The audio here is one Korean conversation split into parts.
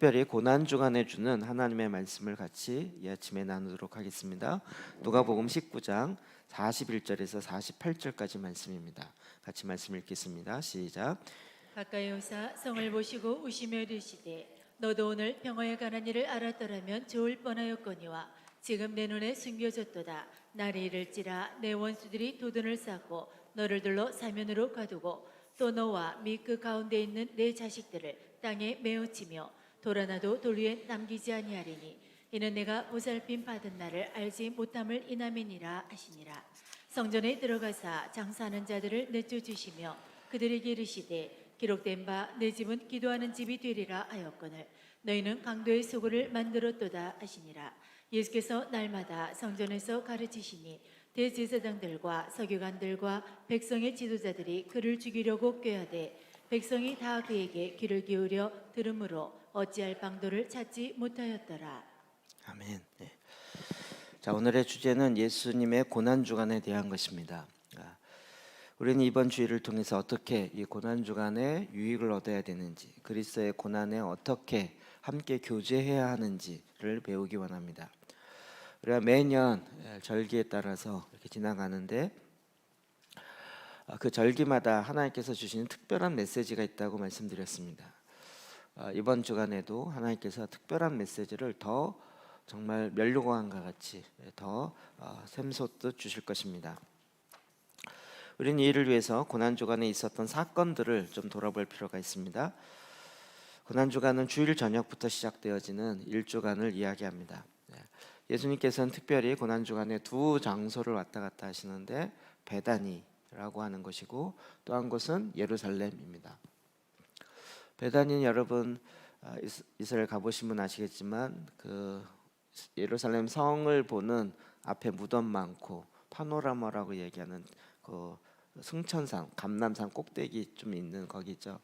특별히 고난 주간에 주는 하나님의 말씀을 같이 이 아침에 나누도록 하겠습니다. 누가복음 19장 41절에서 48절까지 말씀입니다. 같이 말씀 읽겠습니다. 시작. 가까이 오사 성을 보시고 우시며 이르시되 너도 오늘 평화에 관한 일을 알았더라면 좋을 뻔하였거니와 지금 내 눈에 숨겨졌도다. 날이 이를지라 내 원수들이 도둔을 쌓고 너를 들러 사면으로 가두고 또 너와 및 그 가운데 있는 내 자식들을 땅에 메어치며 돌아나도 돌 위에 남기지 아니하리니 이는 내가 보살핌 받은 날을 알지 못함을 인함이니라 하시니라. 성전에 들어가사 장사하는 자들을 내쫓으시며 그들에게 이르시되 기록된 바 내 집은 기도하는 집이 되리라 하였거늘 너희는 강도의 소굴을 만들었도다 하시니라. 예수께서 날마다 성전에서 가르치시니 대제사장들과 서기관들과 백성의 지도자들이 그를 죽이려고 꾀하되 백성이 다 그에게 귀를 기울여 들으므로 어찌할 방도를 찾지 못하였더라. 아멘. 네. 자, 오늘의 주제는 예수님의 고난 주간에 대한 것입니다. 우리는 이번 주일을 통해서 어떻게 이 고난 주간에 유익을 얻어야 되는지, 그리스도의 고난에 어떻게 함께 교제해야 하는지를 배우기 원합니다. 우리가 매년 절기에 따라서 이렇게 지나가는데 그 절기마다 하나님께서 주시는 특별한 메시지가 있다고 말씀드렸습니다. 이번 주간에도 하나님께서 특별한 메시지를 더 정말 면류관과 같이 더 샘솟듯 주실 것입니다. 우리는 이를 위해서 고난주간에 있었던 사건들을 좀 돌아볼 필요가 있습니다. 고난주간은 주일 저녁부터 시작되어지는 일주간을 이야기합니다. 예수님께서는 특별히 고난주간에 두 장소를 왔다 갔다 하시는데 베다니라고 하는 것이고 또 한 곳은 예루살렘입니다. 베다니는 여러분 이스라엘 가보신 분 아시겠지만 그 예루살렘 성을 보는 앞에 무덤 많고 파노라마라고 얘기하는 그 승천산 감람산 꼭대기 좀 있는 거기죠.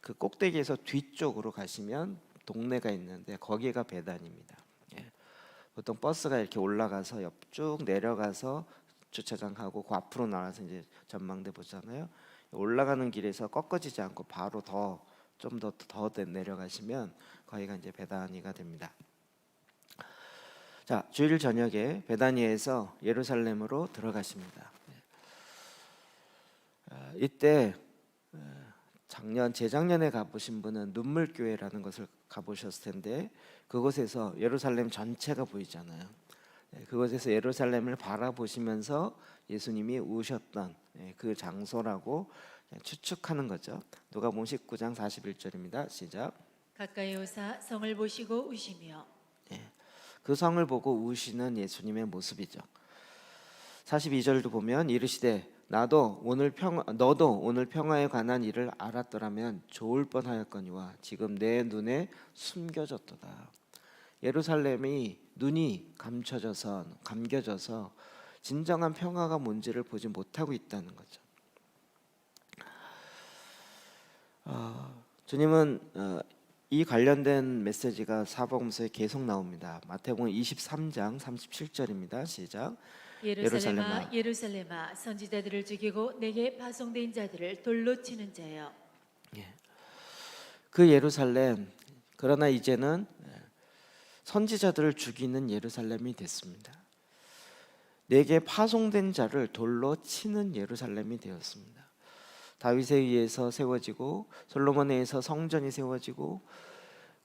그 꼭대기에서 뒤쪽으로 가시면 동네가 있는데 거기가 베단입니다. 보통 버스가 이렇게 올라가서 옆쭉 내려가서 주차장하고 그 앞으로 나와서 이제 전망대 보잖아요. 올라가는 길에서 꺾어지지 않고 바로 좀 더 내려가시면 거기가 이제 베다니가 됩니다. 자, 주일 저녁에 베다니에서 예루살렘으로 들어가십니다. 이때 재작년에 가보신 분은 눈물교회라는 것을 가보셨을 텐데 그곳에서 예루살렘 전체가 보이잖아요. 그곳에서 예루살렘을 바라보시면서 예수님이 우셨던 그 장소라고 추측하는 거죠. 누가복음 19장 41절입니다. 시작. 가까이 오사 성을 보시고 우시며. 그 성을 보고 우시는 예수님의 모습이죠. 42절도 보면 이르시되 너도 오늘 평화에 관한 일을 알았더라면 좋을 뻔하였거니와 지금 내 눈에 숨겨졌도다. 예루살렘이 눈이 감겨져서 진정한 평화가 뭔지를 보지 못하고 있다는 거죠. 주님은 이 관련된 메시지가 사복음서에 계속 나옵니다. 마태복음 23장 37절입니다. 시작. 예루살렘아 예루살렘아 선지자들을 죽이고 내게 파송된 자들을 돌로 치는 자여. 그 예루살렘, 그러나 이제는 선지자들을 죽이는 예루살렘이 됐습니다. 내게 파송된 자를 돌로 치는 예루살렘이 되었습니다. 다윗에 의해서 세워지고 솔로몬에 의해서 성전이 세워지고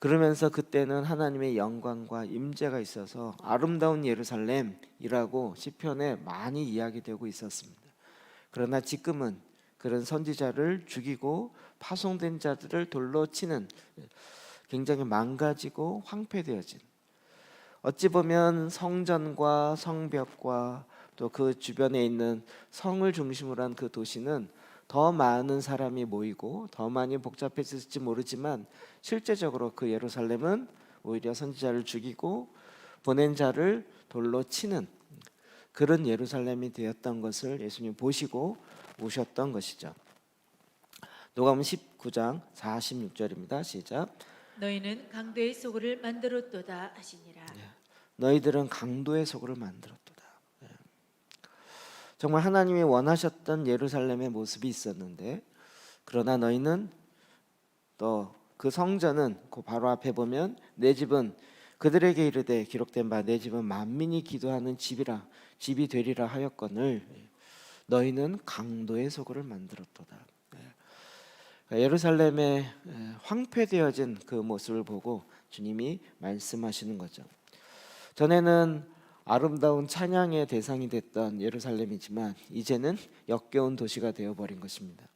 그러면서 그때는 하나님의 영광과 임재가 있어서 아름다운 예루살렘이라고 시편에 많이 이야기되고 있었습니다. 그러나 지금은 그런 선지자를 죽이고 파송된 자들을 돌로 치는 굉장히 망가지고 황폐되어진, 어찌 보면 성전과 성벽과 또 그 주변에 있는 성을 중심으로 한 그 도시는 더 많은 사람이 모이고 더 많이 복잡해질지 모르지만 실제적으로 그 예루살렘은 오히려 선지자를 죽이고 보낸 자를 돌로 치는 그런 예루살렘이 되었던 것을 예수님 보시고 오셨던 것이죠. 누가복음 19장 46절입니다. 시작. 너희는 강도의 소굴을 만들었도다 하시니라. 너희들은 강도의 소굴을 만들었도다. 정말 하나님이 원하셨던 예루살렘의 모습이 있었는데 그러나 너희는 또 그 성전은 그 바로 앞에 보면 내 집은 그들에게 이르되 기록된 바 내 집은 만민이 기도하는 집이 되리라 하였거늘 너희는 강도의 소굴을 만들었도다. 예루살렘의 황폐되어진 그 모습을 보고 주님이 말씀하시는 거죠. 전에는 아름다운 찬양의 대상이 됐던 예루살렘이지만 이제는 역겨운 도시가 되어버린 것입니다.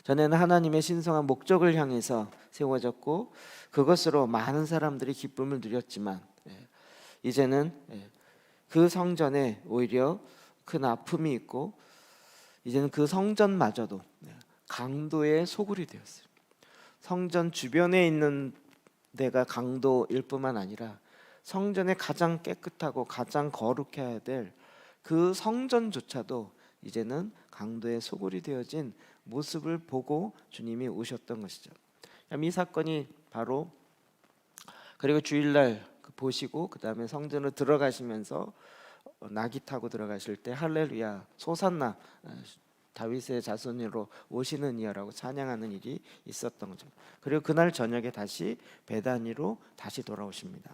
전에는 하나님의 신성한 목적을 향해서 세워졌고 그것으로 많은 사람들이 기쁨을 누렸지만 이제는 그 성전에 오히려 큰 아픔이 있고 이제는 그 성전마저도 강도의 소굴이 되었어요. 성전 주변에 있는 데가 강도일 뿐만 아니라 성전의 가장 깨끗하고 가장 거룩해야 될 그 성전조차도 이제는 강도의 소굴이 되어진 모습을 보고 주님이 오셨던 것이죠. 이 사건이 바로 그리고 주일날 보시고 그 다음에 성전으로 들어가시면서 나귀 타고 들어가실 때 할렐루야 소산나 다윗의 자손으로 오시는 이여라고 찬양하는 일이 있었던 거죠. 그리고 그날 저녁에 다시 베다니로 다시 돌아오십니다.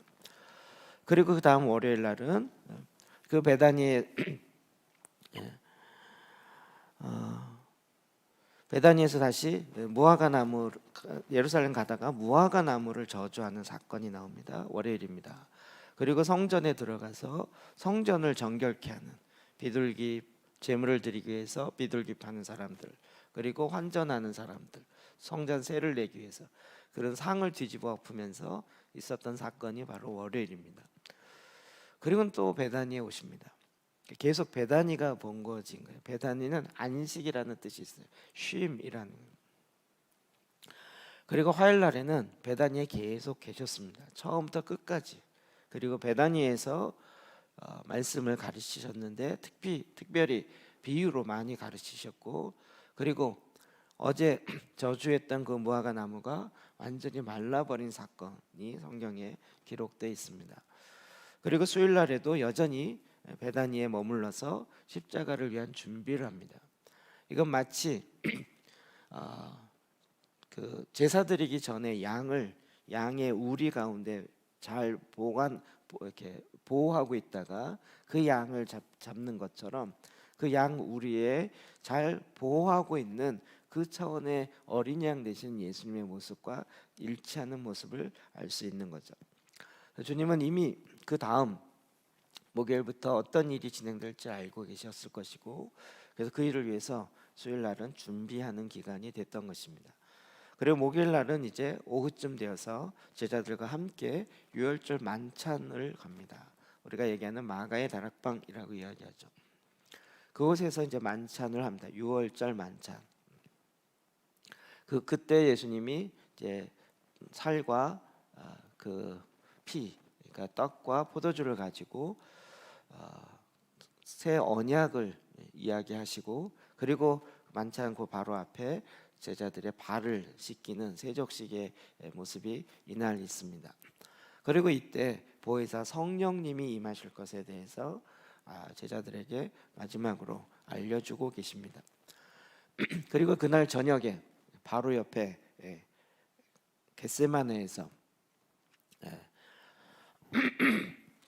그리고 그 다음 월요일 날은 그 베다니에서 다시 무화과 나무 예루살렘 가다가 무화과 나무를 저주하는 사건이 나옵니다. 월요일입니다. 그리고 성전에 들어가서 성전을 정결케 하는 비둘기 제물을 드리기 위해서 비둘기 파는 사람들 그리고 환전하는 사람들 성전 세를 내기 위해서 그런 상을 뒤집어 엎으면서 있었던 사건이 바로 월요일입니다. 그리고 또 베다니에 오십니다. 계속 베다니가 번거진 거예요. 베다니는 안식이라는 뜻이 있어요. 쉼이라는. 그리고 화요일 날에는 베다니에 계속 계셨습니다. 처음부터 끝까지. 그리고 베다니에서 말씀을 가르치셨는데 특별히 비유로 많이 가르치셨고 그리고 어제 저주했던 그 무화과 나무가 완전히 말라버린 사건이 성경에 기록되어 있습니다. 그리고 수요일 날에도 여전히 베다니에 머물러서 십자가를 위한 준비를 합니다. 이건 마치 그 제사 드리기 전에 양의 우리 가운데 잘 이렇게 보호하고 있다가 그 양을 잡는 것처럼 그 양 우리에 잘 보호하고 있는 그 차원의 어린 양 되신 예수님의 모습과 일치하는 모습을 알 수 있는 거죠. 주님은 이미 그 다음 목요일부터 어떤 일이 진행될지 알고 계셨을 것이고 그래서 그 일을 위해서 수요일 날은 준비하는 기간이 됐던 것입니다. 그리고 목요일 날은 이제 오후쯤 되어서 제자들과 함께 유월절 만찬을 갑니다. 우리가 얘기하는 마가의 다락방이라고 이야기하죠. 그곳에서 이제 만찬을 합니다. 유월절 만찬. 그때 예수님이 이제 살과 그 피, 그러니까 떡과 포도주를 가지고 새 언약을 이야기하시고 그리고 만찬 그 바로 앞에 제자들의 발을 씻기는 세족식의 모습이 이날 있습니다. 그리고 이때 보혜사 성령님이 임하실 것에 대해서 제자들에게 마지막으로 알려주고 계십니다. 그리고 그날 저녁에 바로 옆에 겟세마네에서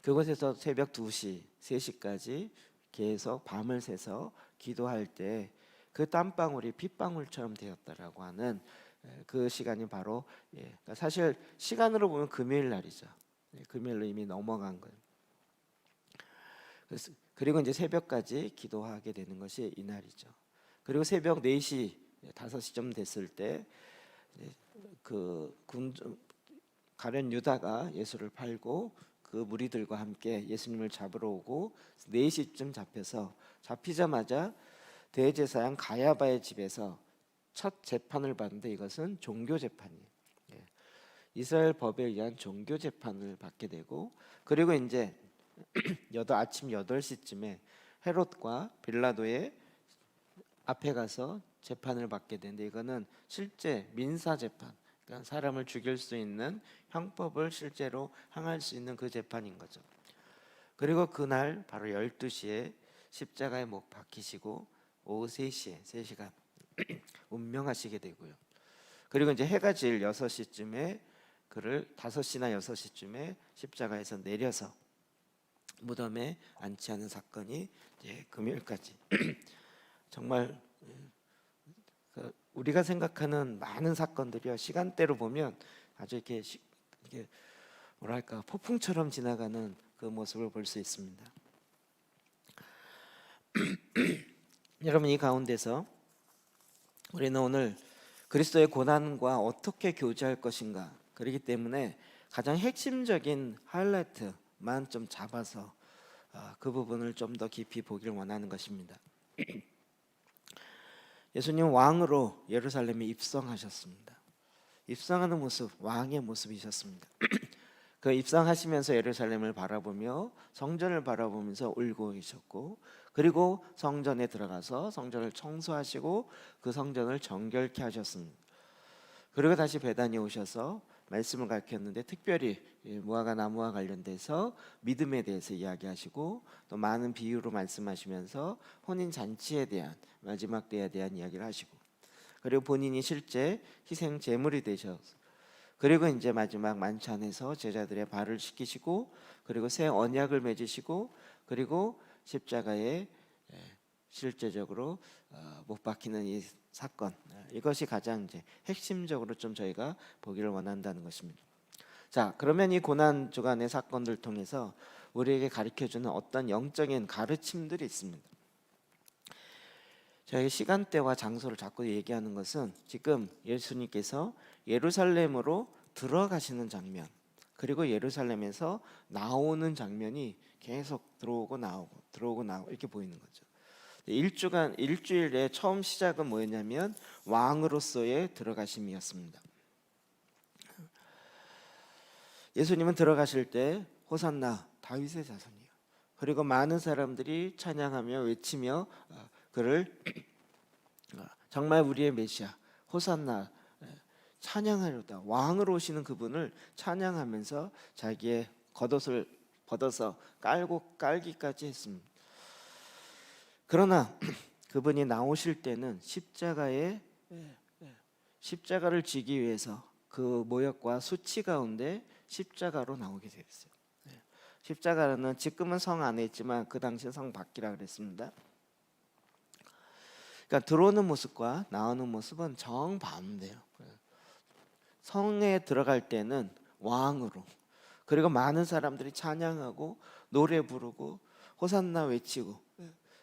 그곳에서 새벽 2시, 3시까지 계속 밤을 새서 기도할 때 그 땀방울이 핏방울처럼 되었다라고 하는 그 시간이 바로 그러니까 사실 시간으로 보면 금요일 날이죠. 금요일로 이미 넘어간 거예요. 그리고 이제 새벽까지 기도하게 되는 것이 이날이죠. 그리고 새벽 4시, 5시쯤 됐을 때 그 가룟 유다가 예수를 팔고 그 무리들과 함께 예수님을 잡으러 오고 4시쯤 잡히자마자 대제사장 가야바의 집에서 첫 재판을 받는데 이것은 종교 재판이에요. 이스라엘 법에 의한 종교 재판을 받게 되고 그리고 이제 아침 8시쯤에 헤롯과 빌라도의 앞에 가서 재판을 받게 되는데 이거는 실제 민사 재판, 그러니까 사람을 죽일 수 있는 형법을 실제로 행할 수 있는 그 재판인 거죠. 그리고 그날 바로 12시에 십자가에 못 박히시고 오후 3시간 운명하시게 되고요. 그리고 이제 해가 질 6시쯤에 그를 5시나 6시쯤에 십자가에서 내려서 무덤에 안치하는 사건이 이제 금요일까지 정말 우리가 생각하는 많은 사건들이요, 시간대로 보면 아주 이렇게 뭐랄까 폭풍처럼 지나가는 그 모습을 볼 수 있습니다. 여러분, 이 가운데서 우리는 오늘 그리스도의 고난과 어떻게 교제할 것인가, 그렇기 때문에 가장 핵심적인 하이라이트만 좀 잡아서 그 부분을 좀 더 깊이 보기를 원하는 것입니다. 예수님 왕으로 예루살렘에 입성하셨습니다. 입성하는 모습, 왕의 모습이셨습니다. 그 입성하시면서 예루살렘을 바라보며 성전을 바라보면서 울고 계셨고, 그리고 성전에 들어가서 성전을 청소하시고 그 성전을 정결케 하셨습니다. 그리고 다시 베다니에 오셔서 말씀을 가르쳤는데, 특별히 무화과 나무와 관련돼서 믿음에 대해서 이야기하시고, 또 많은 비유로 말씀하시면서 혼인 잔치에 대한, 마지막 때에 대한 이야기를 하시고, 그리고 본인이 실제 희생 제물이 되셔서, 그리고 이제 마지막 만찬에서 제자들의 발을 씻기시고, 그리고 새 언약을 맺으시고, 그리고 십자가에 실제적으로 못 박히는 이 사건, 이것이 가장 이제 핵심적으로 좀 저희가 보기를 원한다는 것입니다. 자, 그러면 이 고난 주간의 사건들 통해서 우리에게 가르쳐주는 어떤 영적인 가르침들이 있습니다. 저희 시간대와 장소를 자꾸 얘기하는 것은, 지금 예수님께서 예루살렘으로 들어가시는 장면, 그리고 예루살렘에서 나오는 장면이 계속 들어오고 나오고 이렇게 보이는 거죠. 일주일의 처음 시작은 뭐였냐면 왕으로서의 들어가심이었습니다. 예수님은 들어가실 때 호산나 다윗의 자손이요, 그리고 많은 사람들이 찬양하며 외치며 그를 정말 우리의 메시아 호산나 찬양하려다, 왕으로 오시는 그분을 찬양하면서 자기의 겉옷을 벗어서 깔기까지 했습니다. 그러나 그분이 나오실 때는 십자가를 지기 위해서 그 모욕과 수치 가운데 십자가로 나오게 되었어요. 십자가는 지금은 성 안에 있지만 그 당시 성 밖이라 그랬습니다. 그러니까 들어오는 모습과 나오는 모습은 정반대예요. 성에 들어갈 때는 왕으로, 그리고 많은 사람들이 찬양하고 노래 부르고 호산나 외치고,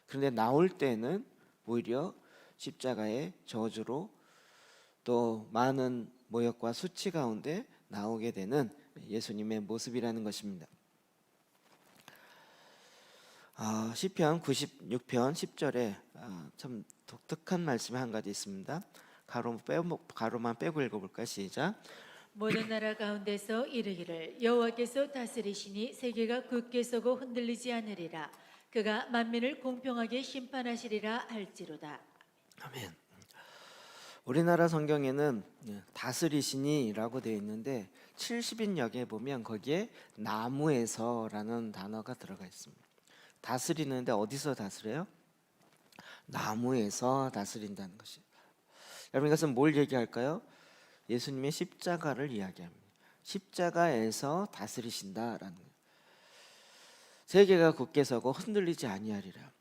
그런데 나올 때는 오히려 십자가의 저주로 또 많은 모욕과 수치 가운데 나오게 되는 예수님의 모습이라는 것입니다. 시편 96편 10절에 참 독특한 말씀이 한 가지 있습니다. 가로만 빼고 읽어볼까요? 시작. 모든 나라 가운데서 이르기를 여호와께서 다스리시니 세계가 굳게 서고 흔들리지 않으리라. 그가 만민을 공평하게 심판하시리라 할지로다. 아멘. 우리나라 성경에는 다스리시니라고 되어 있는데 70인역에 보면 거기에 나무에서라는 단어가 들어가 있습니다. 다스리는데 어디서 다스려요? 나무에서 다스린다는 것이에요. 여러분, 이것은 뭘 얘기할까요? 예수님의 십자가를 이야기합니다. 십자가에서 다스리신다라는 거예요. 세계가 굳게 서고 흔들리지 아니하리라.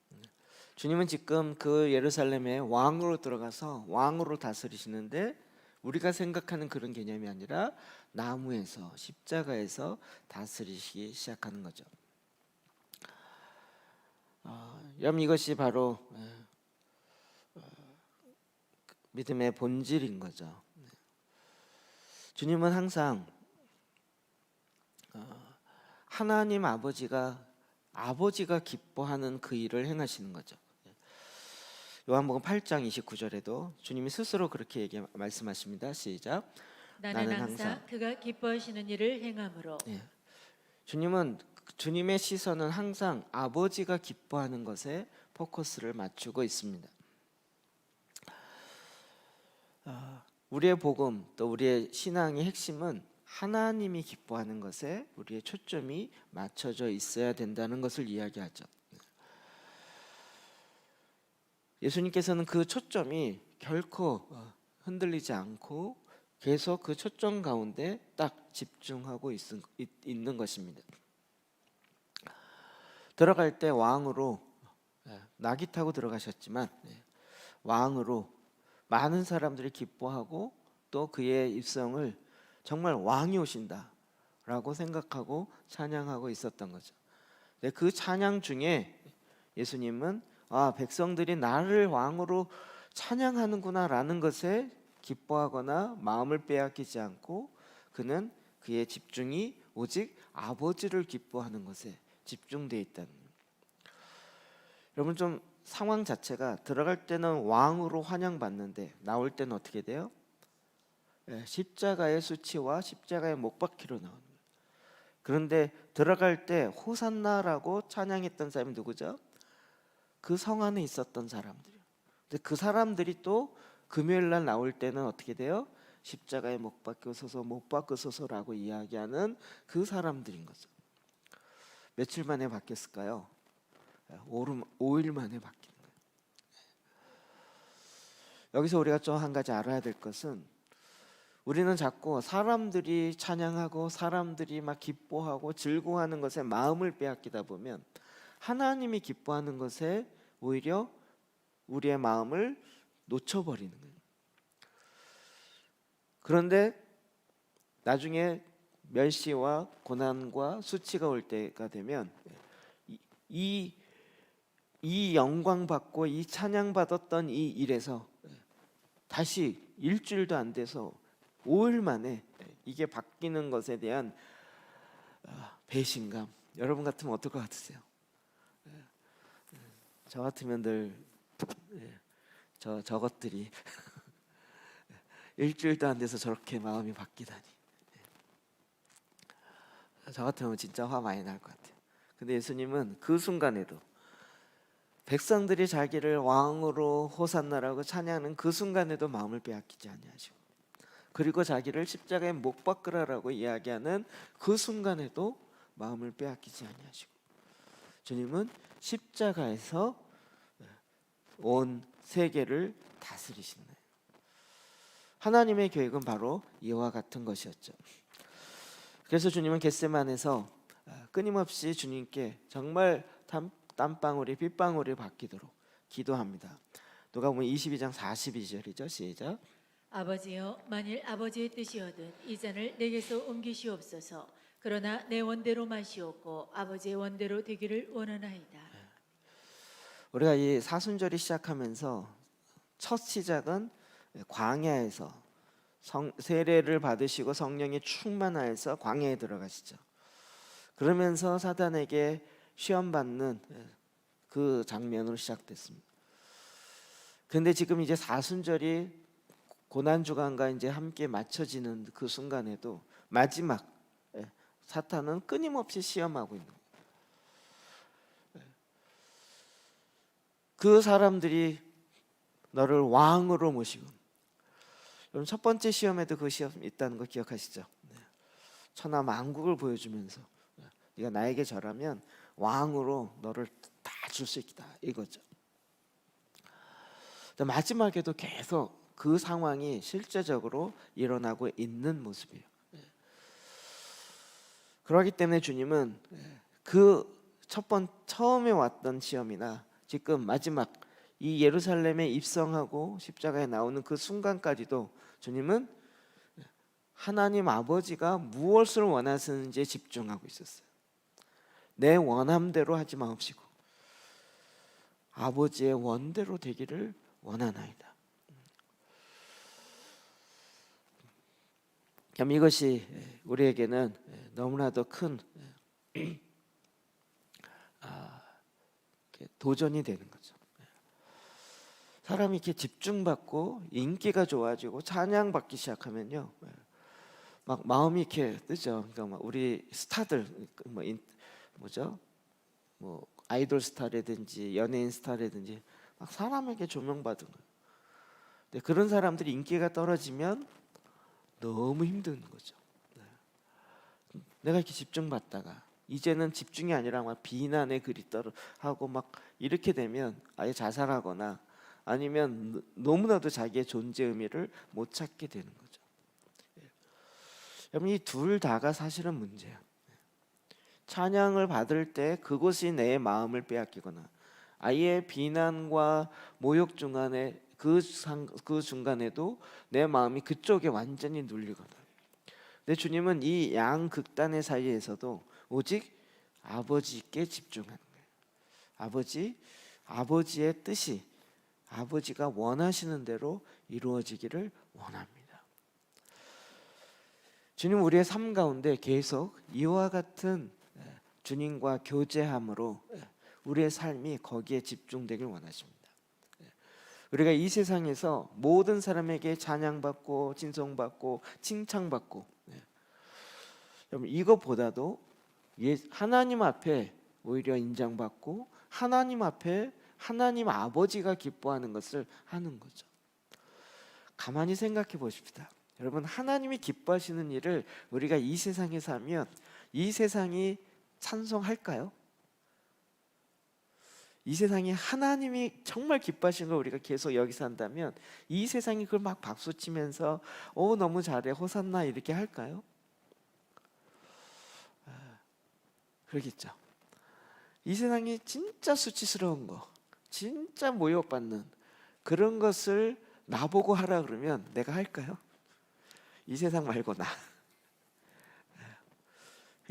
주님은 지금 그 예루살렘에 왕으로 들어가서 왕으로 다스리시는데, 우리가 생각하는 그런 개념이 아니라 나무에서, 십자가에서 다스리시기 시작하는 거죠. 여러분, 이것이 바로 믿음의 본질인 거죠. 주님은 항상 하나님 아버지가 기뻐하는 그 일을 행하시는 거죠. 요한복음 8장 29절에도 주님이 스스로 그렇게 말씀하십니다. 시작. 나는 항상 그가 기뻐하시는 일을 행함으로. 주님은, 주님의 시선은 항상 아버지가 기뻐하는 것에 포커스를 맞추고 있습니다. 우리의 복음, 또 우리의 신앙의 핵심은 하나님이 기뻐하는 것에 우리의 초점이 맞춰져 있어야 된다는 것을 이야기하죠. 예수님께서는 그 초점이 결코 흔들리지 않고 계속 그 초점 가운데 딱 집중하고 있는 것입니다. 들어갈 때 왕으로 낙이 타고 들어가셨지만 왕으로 많은 사람들이 기뻐하고 또 그의 입성을 정말 왕이 오신다라고 생각하고 찬양하고 있었던 거죠. 그 찬양 중에 예수님은 백성들이 나를 왕으로 찬양하는구나라는 것에 기뻐하거나 마음을 빼앗기지 않고 그는 그의 집중이 오직 아버지를 기뻐하는 것에 집중되어 있다는 거예요. 여러분 좀 상황 자체가 들어갈 때는 왕으로 환영받는데 나올 때는 어떻게 돼요? 십자가의 수치와 십자가의 못 박히로 나오는 거예요. 그런데 들어갈 때 호산나라고 찬양했던 사람이 누구죠? 그 성 안에 있었던 사람들이요. 근데 그 사람들이 또 금요일 날 나올 때는 어떻게 돼요? 십자가에 못 박혀서서 못 박혀서서라고 이야기하는 그 사람들인 거죠. 며칠 만에 바뀌었을까요? 5일 만에 바뀌는 거예요. 여기서 우리가 좀 한 가지 알아야 될 것은 우리는 자꾸 사람들이 찬양하고 사람들이 막 기뻐하고 즐거워하는 것에 마음을 빼앗기다 보면 하나님이 기뻐하는 것에 오히려 우리의 마음을 놓쳐버리는 거예요. 그런데 나중에 멸시와 고난과 수치가 올 때가 되면 이 영광 받고 이 찬양 받았던 이 일에서 다시 일주일도 안 돼서 5일 만에 이게 바뀌는 것에 대한 배신감. 여러분 같으면 어떨 것 같으세요? 저 같으면 늘 저것들이 일주일도 안 돼서 저렇게 마음이 바뀌다니. 저 같으면 진짜 화 많이 날 것 같아요. 근데 예수님은 그 순간에도 백성들이 자기를 왕으로 호산나라고 찬양하는 그 순간에도 마음을 빼앗기지 아니하시고, 그리고 자기를 십자가에 못 박으라라고 이야기하는 그 순간에도 마음을 빼앗기지 아니하시고, 주님은 십자가에서 온 세계를 다스리시는 거예요. 하나님의 계획은 바로 이와 같은 것이었죠. 그래서 주님은 겟세마네에서 끊임없이 주님께 정말 땀방울이 빗방울이 바뀌도록 기도합니다. 누가복음 22장 42절이죠. 시작. 아버지여, 만일 아버지의 뜻이거든 이 잔을 내게서 옮기시옵소서. 그러나 내 원대로 마시옵고 아버지의 원대로 되기를 원하나이다. 우리가 이 사순절이 시작하면서 첫 시작은 광야에서 세례를 받으시고 성령이 충만하여서 광야에 들어가시죠. 그러면서 사단에게 시험받는 그 장면으로 시작됐습니다. 그런데 지금 이제 사순절이 고난주간과 이제 함께 맞춰지는 그 순간에도 마지막 사탄은 끊임없이 시험하고 있는 거예요. 그 사람들이 너를 왕으로 모시고, 여러분 첫 번째 시험에도 그 시험이 있다는 거 기억하시죠? 천하 만국을 보여주면서 네가 나에게 절하면 왕으로 너를 다 줄 수 있다 이거죠. 마지막에도 계속 그 상황이 실제적으로 일어나고 있는 모습이에요. 그렇기 때문에 주님은 그 처음에 왔던 시험이나 지금 마지막 이 예루살렘에 입성하고 십자가에 나오는 그 순간까지도 주님은 하나님 아버지가 무엇을 원하시는지에 집중하고 있었어요. 내 원함대로 하지 마옵시고 아버지의 원대로 되기를 원하나이다. 그럼 이것이 우리에게는 너무나도 큰 도전이 되는 거죠. 사람이 이렇게 집중받고 인기가 좋아지고 찬양받기 시작하면요, 막 마음이 이렇게 뜨죠. 그러니까 막 우리 스타들 뭐 아이돌 스타라든지 연예인 스타라든지 막 사람에게 조명받은 거예요. 근데 그런 사람들이 인기가 떨어지면 너무 힘든 거죠. 내가 이렇게 집중받다가 이제는 집중이 아니라 막 비난의 글이 하고 막 이렇게 되면 아예 자살하거나 아니면 너무나도 자기의 존재 의미를 못 찾게 되는 거죠. 여러분 이 둘 다가 사실은 문제예요. 찬양을 받을 때 그것이 내 마음을 빼앗기거나 아예 비난과 모욕 중간에 그 중간에도 내 마음이 그쪽에 완전히 눌리거나. 근데 주님은 이 양극단의 사이에서도 오직 아버지께 집중하는 거예요. 아버지의 뜻이 아버지가 원하시는 대로 이루어지기를 원합니다. 주님 우리의 삶 가운데 계속 이와 같은 주님과 교제함으로 우리의 삶이 거기에 집중되길 원하십니다. 우리가 이 세상에서 모든 사람에게 찬양받고 진송받고 칭찬받고, 여러분 이것보다도 하나님 앞에 오히려 인정받고 하나님 앞에 하나님 아버지가 기뻐하는 것을 하는 거죠. 가만히 생각해 보십시다. 여러분 하나님이 기뻐하시는 일을 우리가 이 세상에서 하면 이 세상이 찬송할까요? 이 세상이 하나님이 정말 기뻐하시는 걸 우리가 계속 여기서 한다면 이 세상이 그걸 막 박수치면서 너무 잘해 호산나 이렇게 할까요? 그러겠죠. 이 세상이 진짜 수치스러운 거, 진짜 모욕받는 그런 것을 나보고 하라 그러면 내가 할까요? 이 세상 말고 나.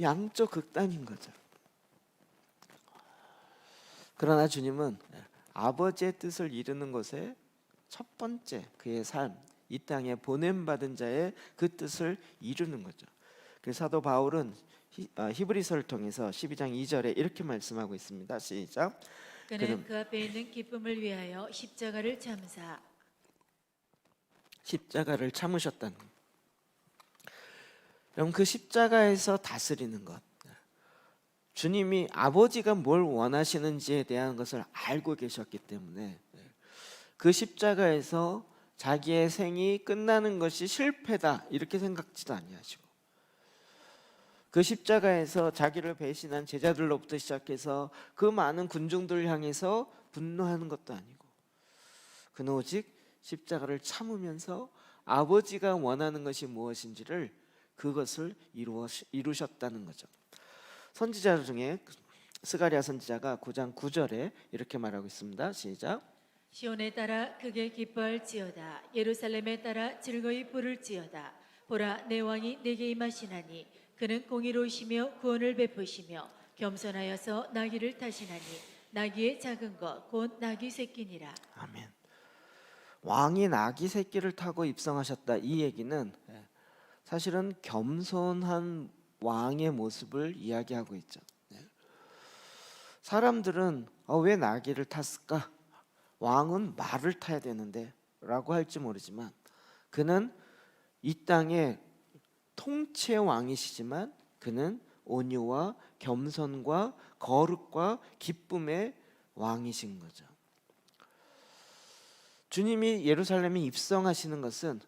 양쪽 극단인 거죠. 그러나 주님은 아버지의 뜻을 이루는 것에 첫 번째 그의 삶, 이 땅에 보냄받은 자의 그 뜻을 이루는 거죠. 그래서 사도 바울은 히브리서를 통해서 12장 2절에 이렇게 말씀하고 있습니다. 시작. 그는 그 앞에 있는 기쁨을 위하여 십자가를 참사. 십자가를 참으셨다는 것. 여러분 그 십자가에서 다스리는 것, 주님이 아버지가 뭘 원하시는지에 대한 것을 알고 계셨기 때문에 그 십자가에서 자기의 생이 끝나는 것이 실패다 이렇게 생각지도 아니하시고, 그 십자가에서 자기를 배신한 제자들로부터 시작해서 그 많은 군중들을 향해서 분노하는 것도 아니고, 그는 오직 십자가를 참으면서 아버지가 원하는 것이 무엇인지를 그것을 이루셨다는 거죠. 선지자 중에 스가랴 선지자가 9장 9절에 이렇게 말하고 있습니다. 시작. 시온에 따라 크게 기뻐할지어다. 예루살렘에 따라 즐거이 부를지어다. 보라 내 왕이 내게 임하시나니 그는 공의로우시며 구원을 베푸시며 겸손하여서 나귀를 타시나니 나귀의 작은 것 곧 나귀 새끼니라. 아멘. 왕이 나귀 새끼를 타고 입성하셨다. 이 얘기는 사실은 겸손한 왕의 모습을 이야기하고 있죠. 사람들은 왜 나귀를 탔을까? 왕은 말을 타야 되는데 라고 할지 모르지만, 그는 이 땅의 통치의 왕이시지만 그는 온유와 겸손과 거룩과 기쁨의 왕이신 거죠. 주님이 예루살렘에 입성하시는 것은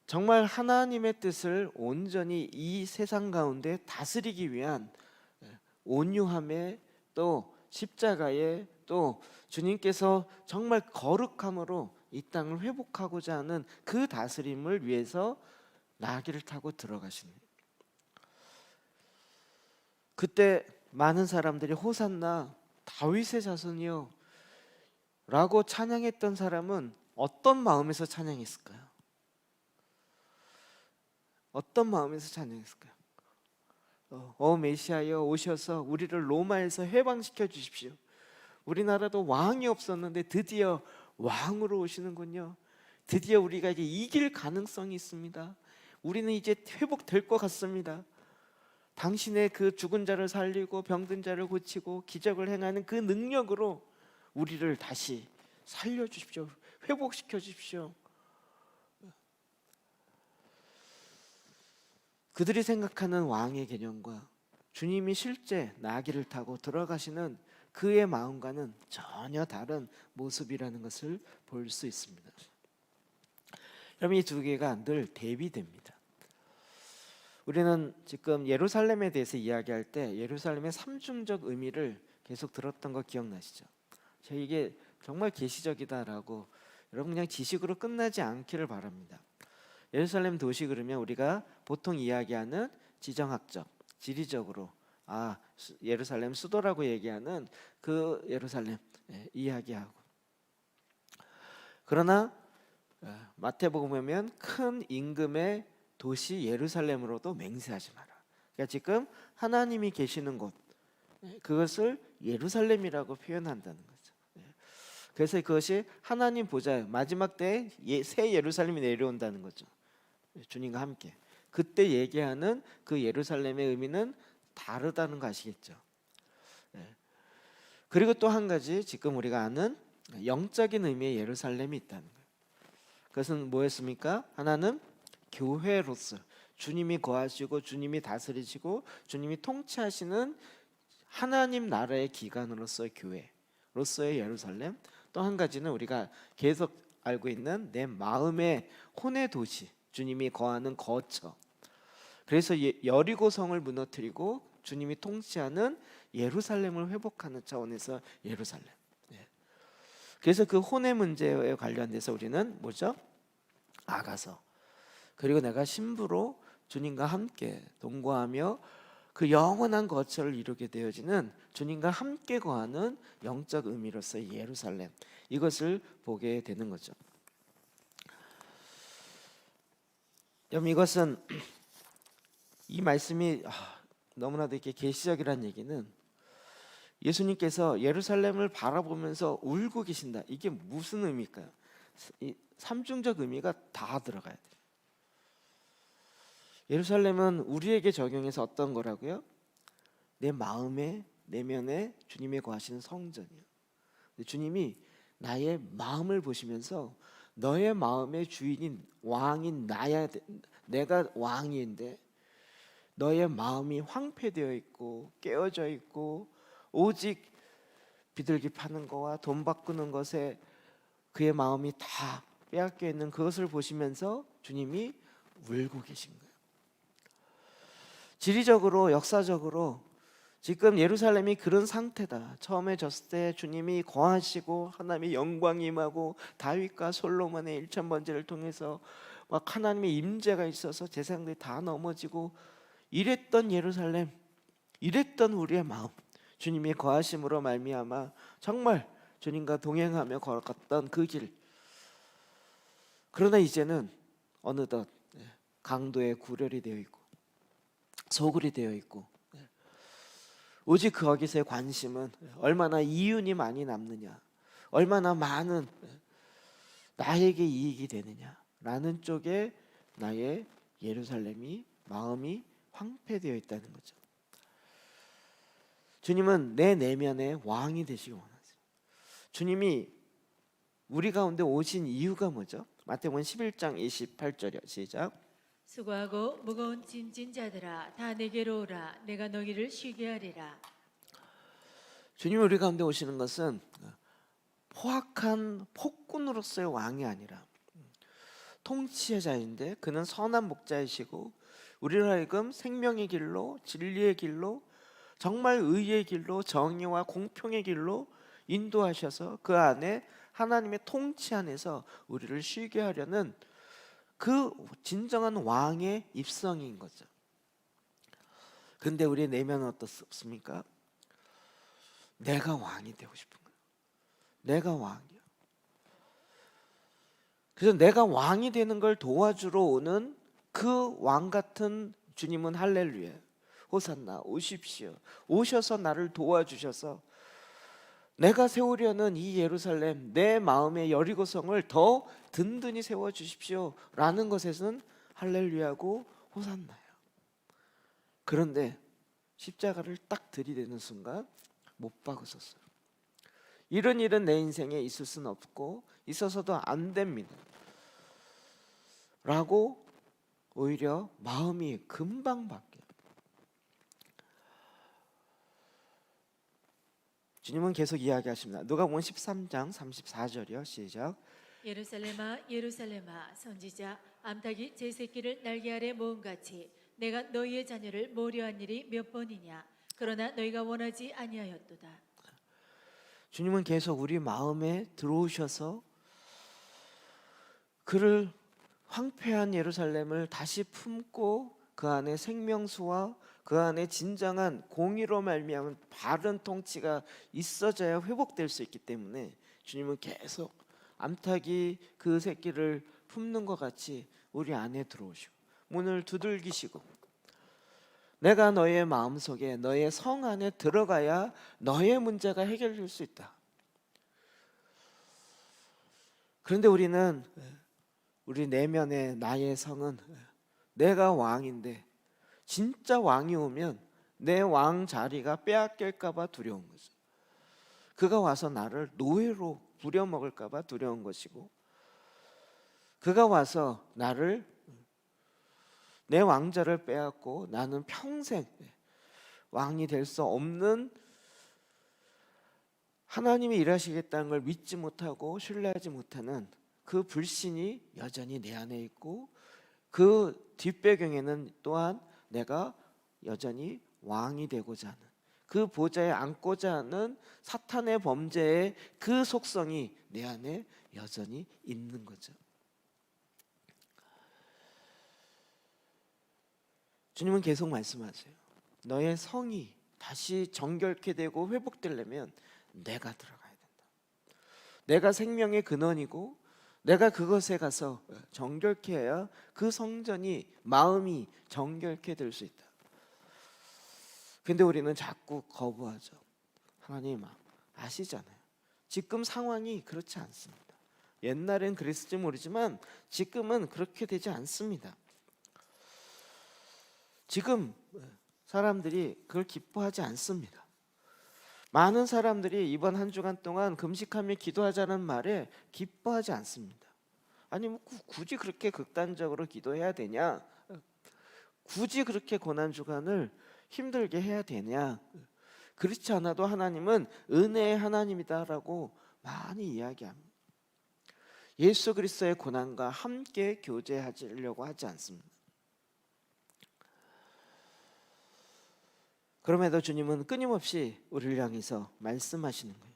정말 하나님의 뜻을 온전히 이 세상 가운데 다스리기 위한 온유함에, 또 십자가에, 또 주님께서 정말 거룩함으로 이 땅을 회복하고자 하는 그 다스림을 위해서 나귀를 타고 들어가시는. 그때 많은 사람들이 호산나 다윗의 자손이요 라고 찬양했던 사람은 어떤 마음에서 찬양했을까요? 어떤 마음에서 찬양했을까요? 메시아여 오셔서 우리를 로마에서 해방시켜 주십시오. 우리나라도 왕이 없었는데 드디어 왕으로 오시는군요. 드디어 우리가 이제 이길 가능성이 있습니다. 우리는 이제 회복될 것 같습니다. 당신의 그 죽은 자를 살리고 병든 자를 고치고 기적을 행하는 그 능력으로 우리를 다시 살려주십시오. 회복시켜 주십시오. 그들이 생각하는 왕의 개념과 주님이 실제 나귀를 타고 들어가시는 그의 마음과는 전혀 다른 모습이라는 것을 볼 수 있습니다. 여러분 이 두 개가 늘 대비됩니다. 우리는 지금 예루살렘에 대해서 이야기할 때 예루살렘의 삼중적 의미를 계속 들었던 거 기억나시죠? 이게 정말 계시적이다라고 여러분 그냥 지식으로 끝나지 않기를 바랍니다. 예루살렘 도시 그러면 우리가 보통 이야기하는 지정학적, 지리적으로 예루살렘 수도라고 얘기하는 그 예루살렘 이야기하고, 그러나 마태복음에 보면 큰 임금의 도시 예루살렘으로도 맹세하지 마라. 그러니까 지금 하나님이 계시는 곳, 그것을 예루살렘이라고 표현한다는 거죠. 그래서 그것이 하나님 보좌 마지막 때에 새 예루살렘이 내려온다는 거죠. 주님과 함께 그때 얘기하는 그 예루살렘의 의미는 다르다는 거 아시겠죠? 그리고 또 한 가지 지금 우리가 아는 영적인 의미의 예루살렘이 있다는 거예요. 그것은 뭐였습니까? 하나는 교회로서 주님이 거하시고 주님이 다스리시고 주님이 통치하시는 하나님 나라의 기관으로서의 교회로서의 예루살렘. 또 한 가지는 우리가 계속 알고 있는 내 마음의 혼의 도시, 주님이 거하는 거처. 그래서 여리고 성을 무너뜨리고 주님이 통치하는 예루살렘을 회복하는 차원에서 예루살렘. 그래서 그 혼의 문제에 관련돼서 우리는 뭐죠? 아가서. 그리고 내가 신부로 주님과 함께 동거하며 그 영원한 거처를 이루게 되어지는 주님과 함께 거하는 영적 의미로서의 예루살렘, 이것을 보게 되는 거죠. 여러분, 이것은 이 말씀이 너무나도 이렇게 계시적이라는 얘기는 예수님께서 예루살렘을 바라보면서 울고 계신다. 이게 무슨 의미일까요? 이 삼중적 의미가 다 들어가야 돼요. 예루살렘은 우리에게 적용해서 어떤 거라고요? 내 마음에 내면에 주님이 거하시는 성전이에요. 주님이 나의 마음을 보시면서 너의 마음의 주인인 왕인 나야, 내가 왕인데 너의 마음이 황폐되어 있고 깨어져 있고 오직 비둘기 파는 거와 돈 바꾸는 것에 그의 마음이 다 빼앗겨 있는 그것을 보시면서 주님이 울고 계신 거예요. 지리적으로 역사적으로 지금 예루살렘이 그런 상태다. 처음에 졌을 때 주님이 거하시고 하나님의 영광이 임하고 다윗과 솔로몬의 1000번제를 통해서 막 하나님의 임재가 있어서 제사장들이 다 넘어지고 이랬던 예루살렘, 이랬던 우리의 마음, 주님이 거하심으로 말미암아 정말 주님과 동행하며 걸어갔던 그 길. 그러나 이제는 어느덧 강도의 구렬이 되어 있고 소굴이 되어 있고 오직 거기서의 관심은 얼마나 이윤이 많이 남느냐, 얼마나 많은 나에게 이익이 되느냐라는 쪽에 나의 예루살렘이 마음이 황폐되어 있다는 거죠. 주님은 내 내면의 왕이 되시기 원하세요. 주님이 우리 가운데 오신 이유가 뭐죠? 마태복음 11장 28절이요. 시작. 수고하고 무거운 짐진 자들아 다 내게로 오라. 내가 너희를 쉬게 하리라. 주님이 우리 가운데 오시는 것은 포악한 폭군으로서의 왕이 아니라 통치자인데 그는 선한 목자이시고 우리를 하여금 생명의 길로 진리의 길로 정말 의의 길로 정의와 공평의 길로 인도하셔서 그 안에 하나님의 통치 안에서 우리를 쉬게 하려는 그 진정한 왕의 입성인 거죠. 근데 우리의 내면은 어떻습니까? 내가 왕이 되고 싶은 거예요. 내가 왕이야. 그래서 내가 왕이 되는 걸 도와주러 오는 그 왕 같은 주님은 할렐루야, 호산나, 오십시오. 오셔서 나를 도와주셔서 내가 세우려는 이 예루살렘, 내 마음의 여리고성을 더 든든히 세워주십시오 라는 것에서는 할렐루야고 호산나요. 그런데 십자가를 딱 들이대는 순간 못 박으셨어요. 이런 일은 내 인생에 있을 수는 없고 있어서도 안 됩니다 라고 오히려 마음이 금방 바뀌어요. 주님은 계속 이야기하십니다. 누가복음 13장 34절이요. 시작. 예루살렘아 예루살렘아 선지자 암탉이 제 새끼를 날개 아래 모음같이 내가 너희의 자녀를 모려한 일이 몇 번이냐. 그러나 너희가 원하지 아니하였도다. 주님은 계속 우리 마음에 들어오셔서 그를 황폐한 예루살렘을 다시 품고 그 안에 생명수와 그 안에 진정한 공의로 말미암은 바른 통치가 있어져야 회복될 수 있기 때문에 주님은 계속 암탉이 그 새끼를 품는 것 같이 우리 안에 들어오시고 문을 두들기시고 내가 너의 마음속에 너의 성 안에 들어가야 너의 문제가 해결될 수 있다. 그런데 우리는 우리 내면의 나의 성은 내가 왕인데 진짜 왕이 오면 내 왕 자리가 빼앗길까 봐 두려운 거죠. 그가 와서 나를 노예로 부려먹을까 봐 두려운 것이고 그가 와서 나를 내 왕자를 빼앗고 나는 평생 왕이 될 수 없는 하나님이 일하시겠다는 걸 믿지 못하고 신뢰하지 못하는 그 불신이 여전히 내 안에 있고 그 뒷배경에는 또한 내가 여전히 왕이 되고자 하는 그 보좌에 앉고자 하는 사탄의 범죄의 그 속성이 내 안에 여전히 있는 거죠. 주님은 계속 말씀하세요. 너의 성이 다시 정결케 되고 회복되려면 내가 들어가야 된다. 내가 생명의 근원이고 내가 그것에 가서 정결케 해야 그 성전이 마음이 정결케 될 수 있다. 근데 우리는 자꾸 거부하죠. 하나님 아시잖아요. 지금 상황이 그렇지 않습니다. 옛날엔 그랬을지 모르지만 지금은 그렇게 되지 않습니다. 지금 사람들이 그걸 기뻐하지 않습니다. 많은 사람들이 이번 한 주간 동안 금식하며 기도하자는 말에 기뻐하지 않습니다. 아니 뭐 굳이 그렇게 극단적으로 기도해야 되냐? 굳이 그렇게 고난 주간을 힘들게 해야 되냐? 그렇지 않아도 하나님은 은혜의 하나님이다라고 많이 이야기합니다. 예수 그리스도의 고난과 함께 교제하려고 하지 않습니다. 그럼에도 주님은 끊임없이 우리를 향해서 말씀하시는 거예요.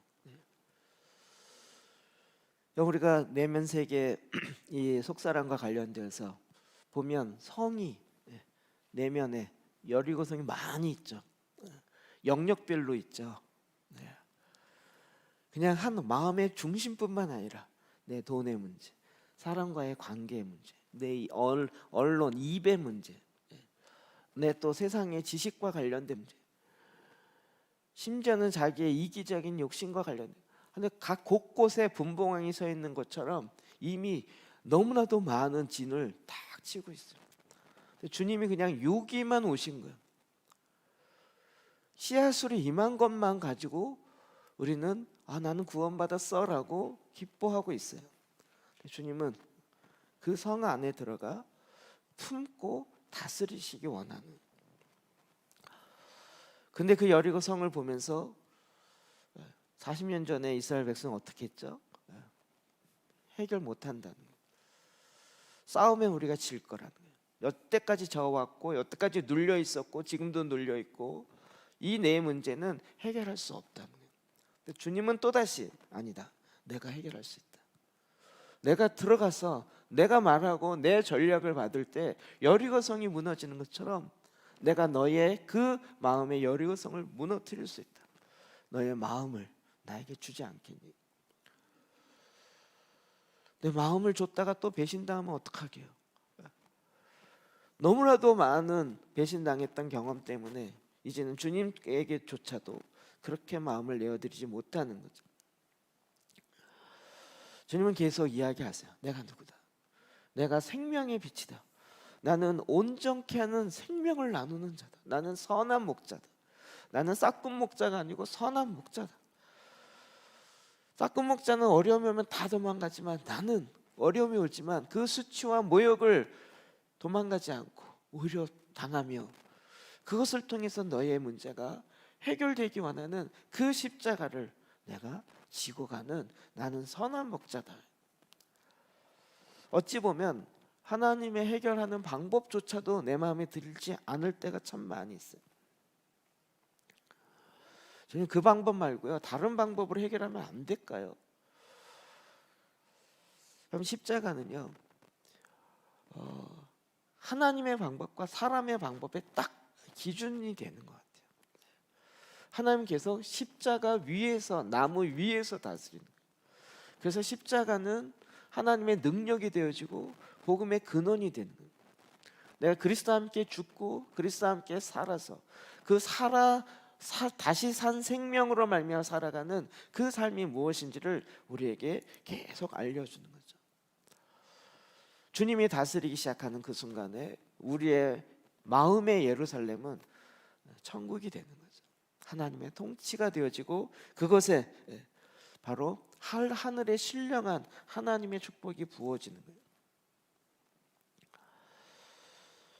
우리가 내면 세계 이 속사람과 관련되어서 보면 성이 내면에 여리고성이 많이 있죠. 영역별로 있죠. 그냥 한 마음의 중심뿐만 아니라 내 돈의 문제, 사람과의 관계의 문제, 내 언론, 입의 문제, 내 또 세상의 지식과 관련된 문제, 심지어는 자기의 이기적인 욕심과 관련된, 근데 각 곳곳에 분봉왕이 서 있는 것처럼 이미 너무나도 많은 진을 탁 치고 있어요. 주님이 그냥 여기만 오신 거예요. 씨앗으로 임한 것만 가지고 우리는 나는 구원받았어라고 기뻐하고 있어요. 주님은 그 성 안에 들어가 품고 다스리시기 원하는. 근데 그 여리고 성을 보면서 40년 전에 이스라엘 백성은 어떻게 했죠? 해결 못한다는 거예요. 싸우면 우리가 질 거라는 거예요. 여태까지 져왔고 여태까지 눌려 있었고 지금도 눌려 있고 이 내 문제는 해결할 수 없다는 거예요. 근데 주님은 또다시 아니다. 내가 해결할 수 있다. 내가 들어가서 내가 말하고 내 전략을 받을 때 여리고성이 무너지는 것처럼 내가 너의 그 마음의 여리고성을 무너뜨릴 수 있다. 너의 마음을 나에게 주지 않겠니? 내 마음을 줬다가 또 배신당하면 어떡하게요? 너무나도 많은 배신당했던 경험 때문에 이제는 주님에게조차도 그렇게 마음을 내어드리지 못하는 거죠. 주님은 계속 이야기하세요. 내가 누구다? 내가 생명의 빛이다. 나는 온전케 하는 생명을 나누는 자다. 나는 선한 목자다. 나는 싹군 목자가 아니고 선한 목자다. 싹군 목자는 어려움이 오면 다 도망가지만 나는 어려움이 오지만 그 수치와 모욕을 도망가지 않고 오히려 당하며 그것을 통해서 너의 문제가 해결되기 원하는 그 십자가를 내가 지고 가는 나는 선한 목자다. 어찌 보면 하나님의 해결하는 방법조차도 내 마음에 들지 않을 때가 참 많이 있어요. 저는 그 방법 말고요 다른 방법으로 해결하면 안 될까요? 그럼 십자가는요 하나님의 방법과 사람의 방법에 딱 기준이 되는 것 같아요. 하나님께서 십자가 위에서, 나무 위에서 다스리는 거예요. 그래서 십자가는 하나님의 능력이 되어지고 복음의 근원이 되는 거예요. 내가 그리스도와 함께 죽고 그리스도와 함께 살아서 그 다시 산 생명으로 말미암아 살아가는 그 삶이 무엇인지를 우리에게 계속 알려주는 거죠. 주님이 다스리기 시작하는 그 순간에 우리의 마음의 예루살렘은 천국이 되는 거죠. 하나님의 통치가 되어지고 그것에 바로 하늘의 신령한 하나님의 축복이 부어지는 거예요.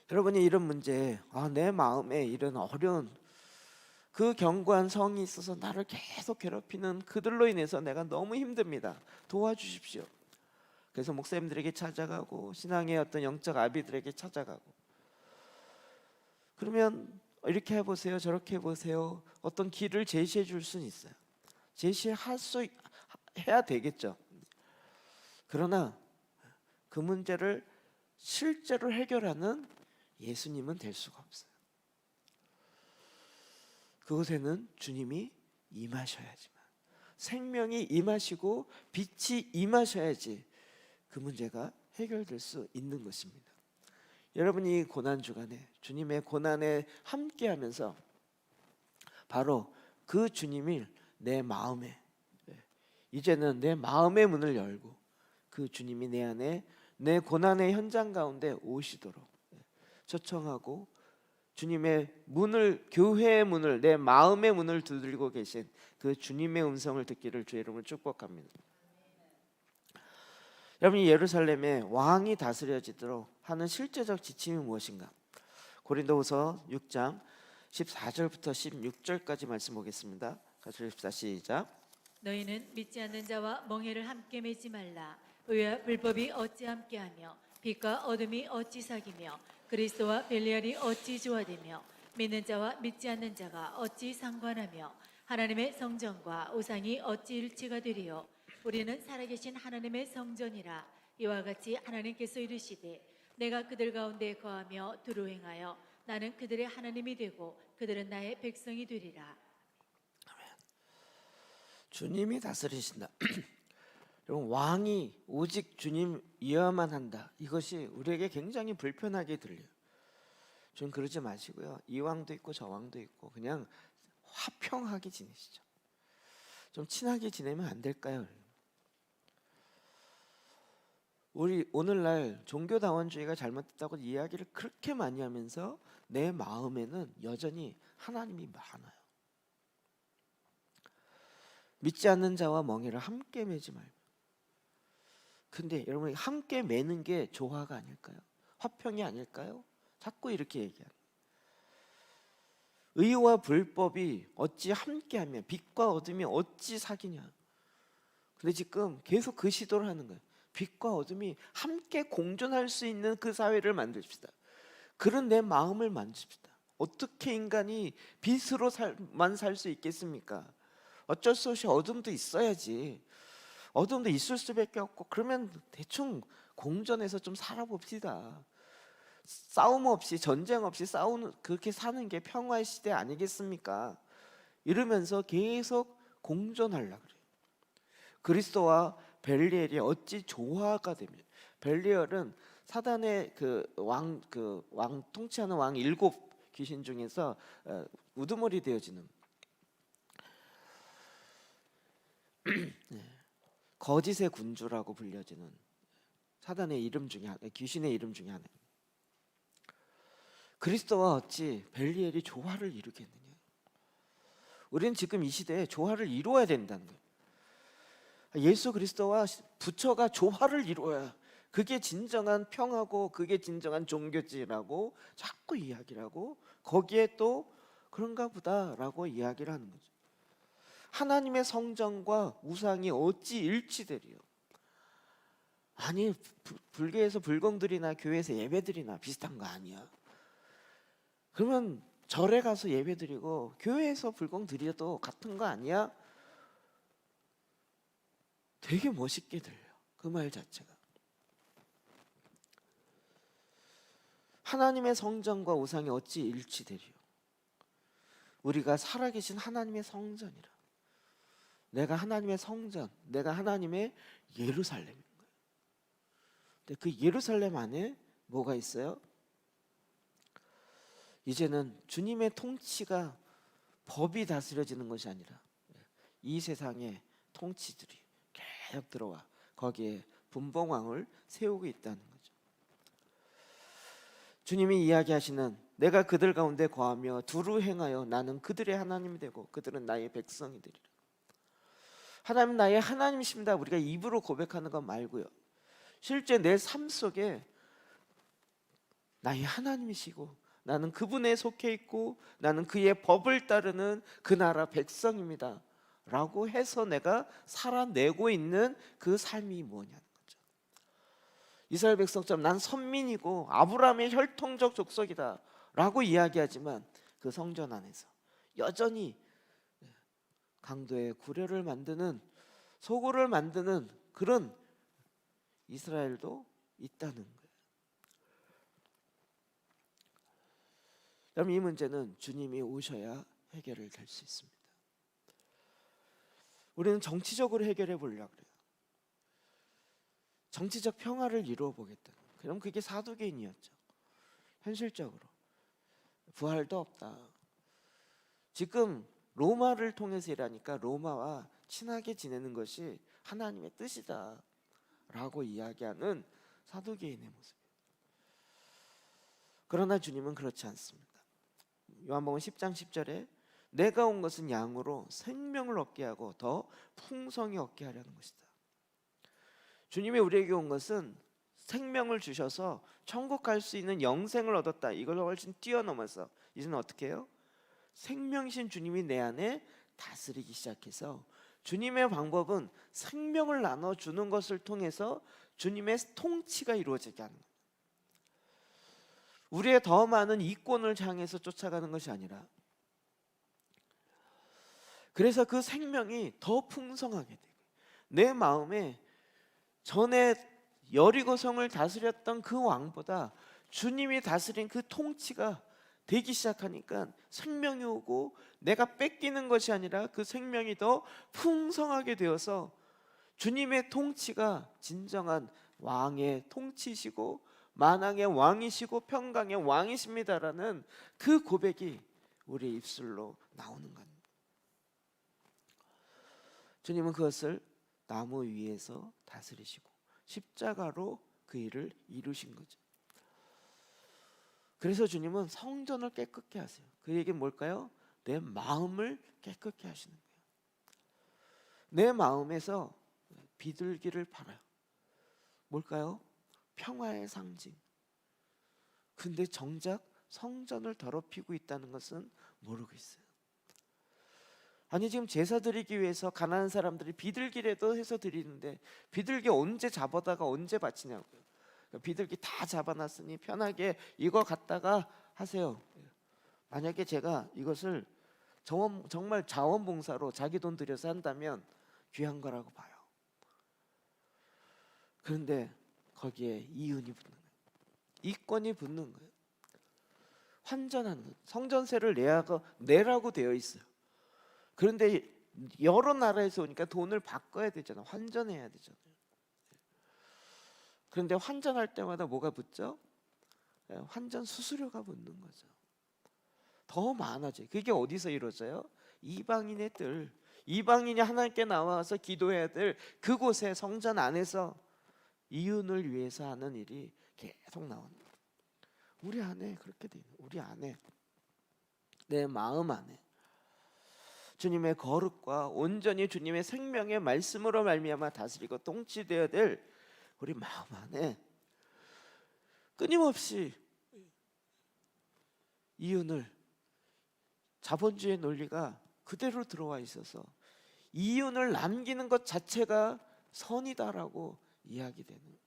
여러분이 이런 문제, 내 마음에 이런 어려운 그 견고한 성이 있어서 나를 계속 괴롭히는 그들로 인해서 내가 너무 힘듭니다. 도와주십시오. 그래서 목사님들에게 찾아가고 신앙의 어떤 영적 아비들에게 찾아가고, 그러면 이렇게 해보세요, 저렇게 해보세요, 어떤 길을 제시해 줄 수는 있어요. 해야 되겠죠. 그러나 그 문제를 실제로 해결하는 예수님은 될 수가 없어요. 그곳에는 주님이 임하셔야지만, 생명이 임하시고 빛이 임하셔야지 그 문제가 해결될 수 있는 것입니다. 여러분이 고난 주간에 주님의 고난에 함께하면서 바로 그 주님이 내 마음에, 이제는 내 마음의 문을 열고 그 주님이 내 안에, 내 고난의 현장 가운데 오시도록 초청하고, 주님의 문을, 교회의 문을, 내 마음의 문을 두드리고 계신 그 주님의 음성을 듣기를 주의 이름으로 축복합니다. 여러분이 예루살렘에 왕이 다스려지도록 하는 실제적 지침이 무엇인가? 고린도후서 6장 14절부터 16절까지 말씀 보겠습니다. 같이 읽읍시다. 시작. 너희는 믿지 않는 자와 멍에를 함께 매지 말라. 의와 불법이 어찌 함께하며 빛과 어둠이 어찌 사귀며 그리스도와 벨리알이 어찌 조화되며 믿는 자와 믿지 않는 자가 어찌 상관하며 하나님의 성전과 우상이 어찌 일치가 되리요. 우리는 살아계신 하나님의 성전이라. 이와 같이 하나님께서 이르시되 내가 그들 가운데 거하며 두루 행하여 나는 그들의 하나님이 되고 그들은 나의 백성이 되리라. 주님이 다스리신다. 여러분, 왕이 오직 주님이어야만 한다, 이것이 우리에게 굉장히 불편하게 들려요. 좀 그러지 마시고요, 이 왕도 있고 저 왕도 있고 그냥 화평하게 지내시죠. 좀 친하게 지내면 안 될까요? 우리 오늘날 종교다원주의가 잘못됐다고 이야기를 그렇게 많이 하면서 내 마음에는 여전히 하나님이 많아요. 믿지 않는 자와 멍에를 함께 매지 말고. 근데 여러분, 함께 매는 게 조화가 아닐까요? 화평이 아닐까요? 자꾸 이렇게 얘기하는. 의와 불법이 어찌 함께하며 빛과 어둠이 어찌 사귀냐. 근데 지금 계속 그 시도를 하는 거예요. 빛과 어둠이 함께 공존할 수 있는 그 사회를 만듭시다. 그런 내 마음을 만듭시다. 어떻게 인간이 빛으로만 살 수 있겠습니까? 어쩔 수 없이 어둠도 있어야지. 어둠도 있을 수밖에 없고, 그러면 대충 공존해서 좀 살아봅시다. 싸움 없이, 전쟁 없이 그렇게 사는 게 평화의 시대 아니겠습니까? 이러면서 계속 공존하려고 그래요. 그리스도와 벨리엘이 어찌 조화가 되며, 벨리엘은 사단의 왕 통치하는 왕 7 귀신 중에서 우두머리 되어지는 거짓의 군주라고 불려지는 사단의 이름 중에 하나, 귀신의 이름 중에 하나. 그리스도와 어찌 벨리엘이 조화를 이루겠느냐? 우리는 지금 이 시대에 조화를 이루어야 된다는 거예요. 예수 그리스도와 부처가 조화를 이루어야 그게 진정한 평화고 그게 진정한 종교지라고 자꾸 이야기를 하고, 거기에 또 그런가 보다라고 이야기를 하는 거죠. 하나님의 성전과 우상이 어찌 일치되리요? 아니, 불교에서 불공들이나 교회에서 예배드리나 비슷한 거 아니야? 그러면 절에 가서 예배드리고 교회에서 불공 드려도 같은 거 아니야? 되게 멋있게 들려요, 그 말 자체가. 하나님의 성전과 우상이 어찌 일치되리요? 우리가 살아계신 하나님의 성전이라. 내가 하나님의 성전, 내가 하나님의 예루살렘인 거예요. 근데 그 예루살렘 안에 뭐가 있어요? 이제는 주님의 통치가 법이 다스려지는 것이 아니라 이 세상의 통치들이 계속 들어와 거기에 분봉왕을 세우고 있다는 거죠. 주님이 이야기하시는 내가 그들 가운데 거하며 두루 행하여 나는 그들의 하나님이 되고 그들은 나의 백성이 되리라. 하나님 나의 하나님이십니다. 우리가 입으로 고백하는 것 말고요. 실제 내 삶 속에 나의 하나님이시고 나는 그분에 속해 있고 나는 그의 법을 따르는 그 나라 백성입니다 라고 해서 내가 살아내고 있는 그 삶이 뭐냐는 거죠. 이스라엘 백성처럼 난 선민이고 아브라함의 혈통적 족속이다 라고 이야기하지만 그 성전 안에서 여전히 강도의 구려를 만드는 소굴을 만드는 그런 이스라엘도 있다는 거예요. 여러분, 이 문제는 주님이 오셔야 해결을 될 수 있습니다. 우리는 정치적으로 해결해 보려고 그래요. 정치적 평화를 이루어 보겠다. 그럼 그게 사두개인이었죠. 현실적으로 부활도 없다. 지금 로마를 통해서 일하니까 로마와 친하게 지내는 것이 하나님의 뜻이다 라고 이야기하는 사두개인의 모습이에요. 그러나 주님은 그렇지 않습니다. 요한복음 10장 10절에 내가 온 것은 양으로 생명을 얻게 하고 더 풍성히 얻게 하려는 것이다. 주님이 우리에게 온 것은 생명을 주셔서 천국 갈 수 있는 영생을 얻었다. 이걸 훨씬 뛰어넘어서 이제는 어떻게 해요? 생명이신 주님이 내 안에 다스리기 시작해서 주님의 방법은 생명을 나눠주는 것을 통해서 주님의 통치가 이루어지게 하는 거예요. 우리의 더 많은 이권을 향해서 쫓아가는 것이 아니라 그래서 그 생명이 더 풍성하게 되고 내 마음에 전에 여리고성을 다스렸던 그 왕보다 주님이 다스린 그 통치가 되기 시작하니까 생명이 오고 내가 뺏기는 것이 아니라 그 생명이 더 풍성하게 되어서 주님의 통치가 진정한 왕의 통치시고 만왕의 왕이시고 평강의 왕이십니다라는 그 고백이 우리 입술로 나오는 겁니다. 주님은 그것을 나무 위에서 다스리시고 십자가로 그 일을 이루신 거죠. 그래서 주님은 성전을 깨끗게 하세요. 그 얘기는 뭘까요? 내 마음을 깨끗게 하시는 거예요. 내 마음에서 비둘기를 팔아요. 뭘까요? 평화의 상징. 근데 정작 성전을 더럽히고 있다는 것은 모르고 있어요. 아니 지금 제사 드리기 위해서 가난한 사람들이 비둘기라도 해서 드리는데 비둘기 언제 잡아다가 언제 바치냐고요. 비둘기 다 잡아놨으니 편하게 이거 갖다가 하세요. 만약에 제가 이것을 정말 자원봉사로 자기 돈 들여서 한다면 귀한 거라고 봐요. 그런데 거기에 이윤이 붙는 거예요. 이권이 붙는 거예요. 환전하는 거예요. 성전세를 내라고 되어 있어요. 그런데 여러 나라에서 오니까 돈을 바꿔야 되잖아요. 환전해야 되잖아요. 그런데 환전할 때마다 뭐가 붙죠? 환전 수수료가 붙는 거죠. 더 많아져요. 그게 어디서 이루어져요? 이방인의 뜰, 이방인이 하나님께 나와서 기도해야 될 그곳에 성전 안에서 이윤을 위해서 하는 일이 계속 나오는 거예요. 우리 안에 그렇게 돼 있는, 우리 안에 내 마음 안에 주님의 거룩과 온전히 주님의 생명의 말씀으로 말미암아 다스리고 통치되어야 될 우리 마음 안에 끊임없이 이윤을 자본주의 논리가 그대로 들어와 있어서 이윤을 남기는 것 자체가 선이다라고 이야기되는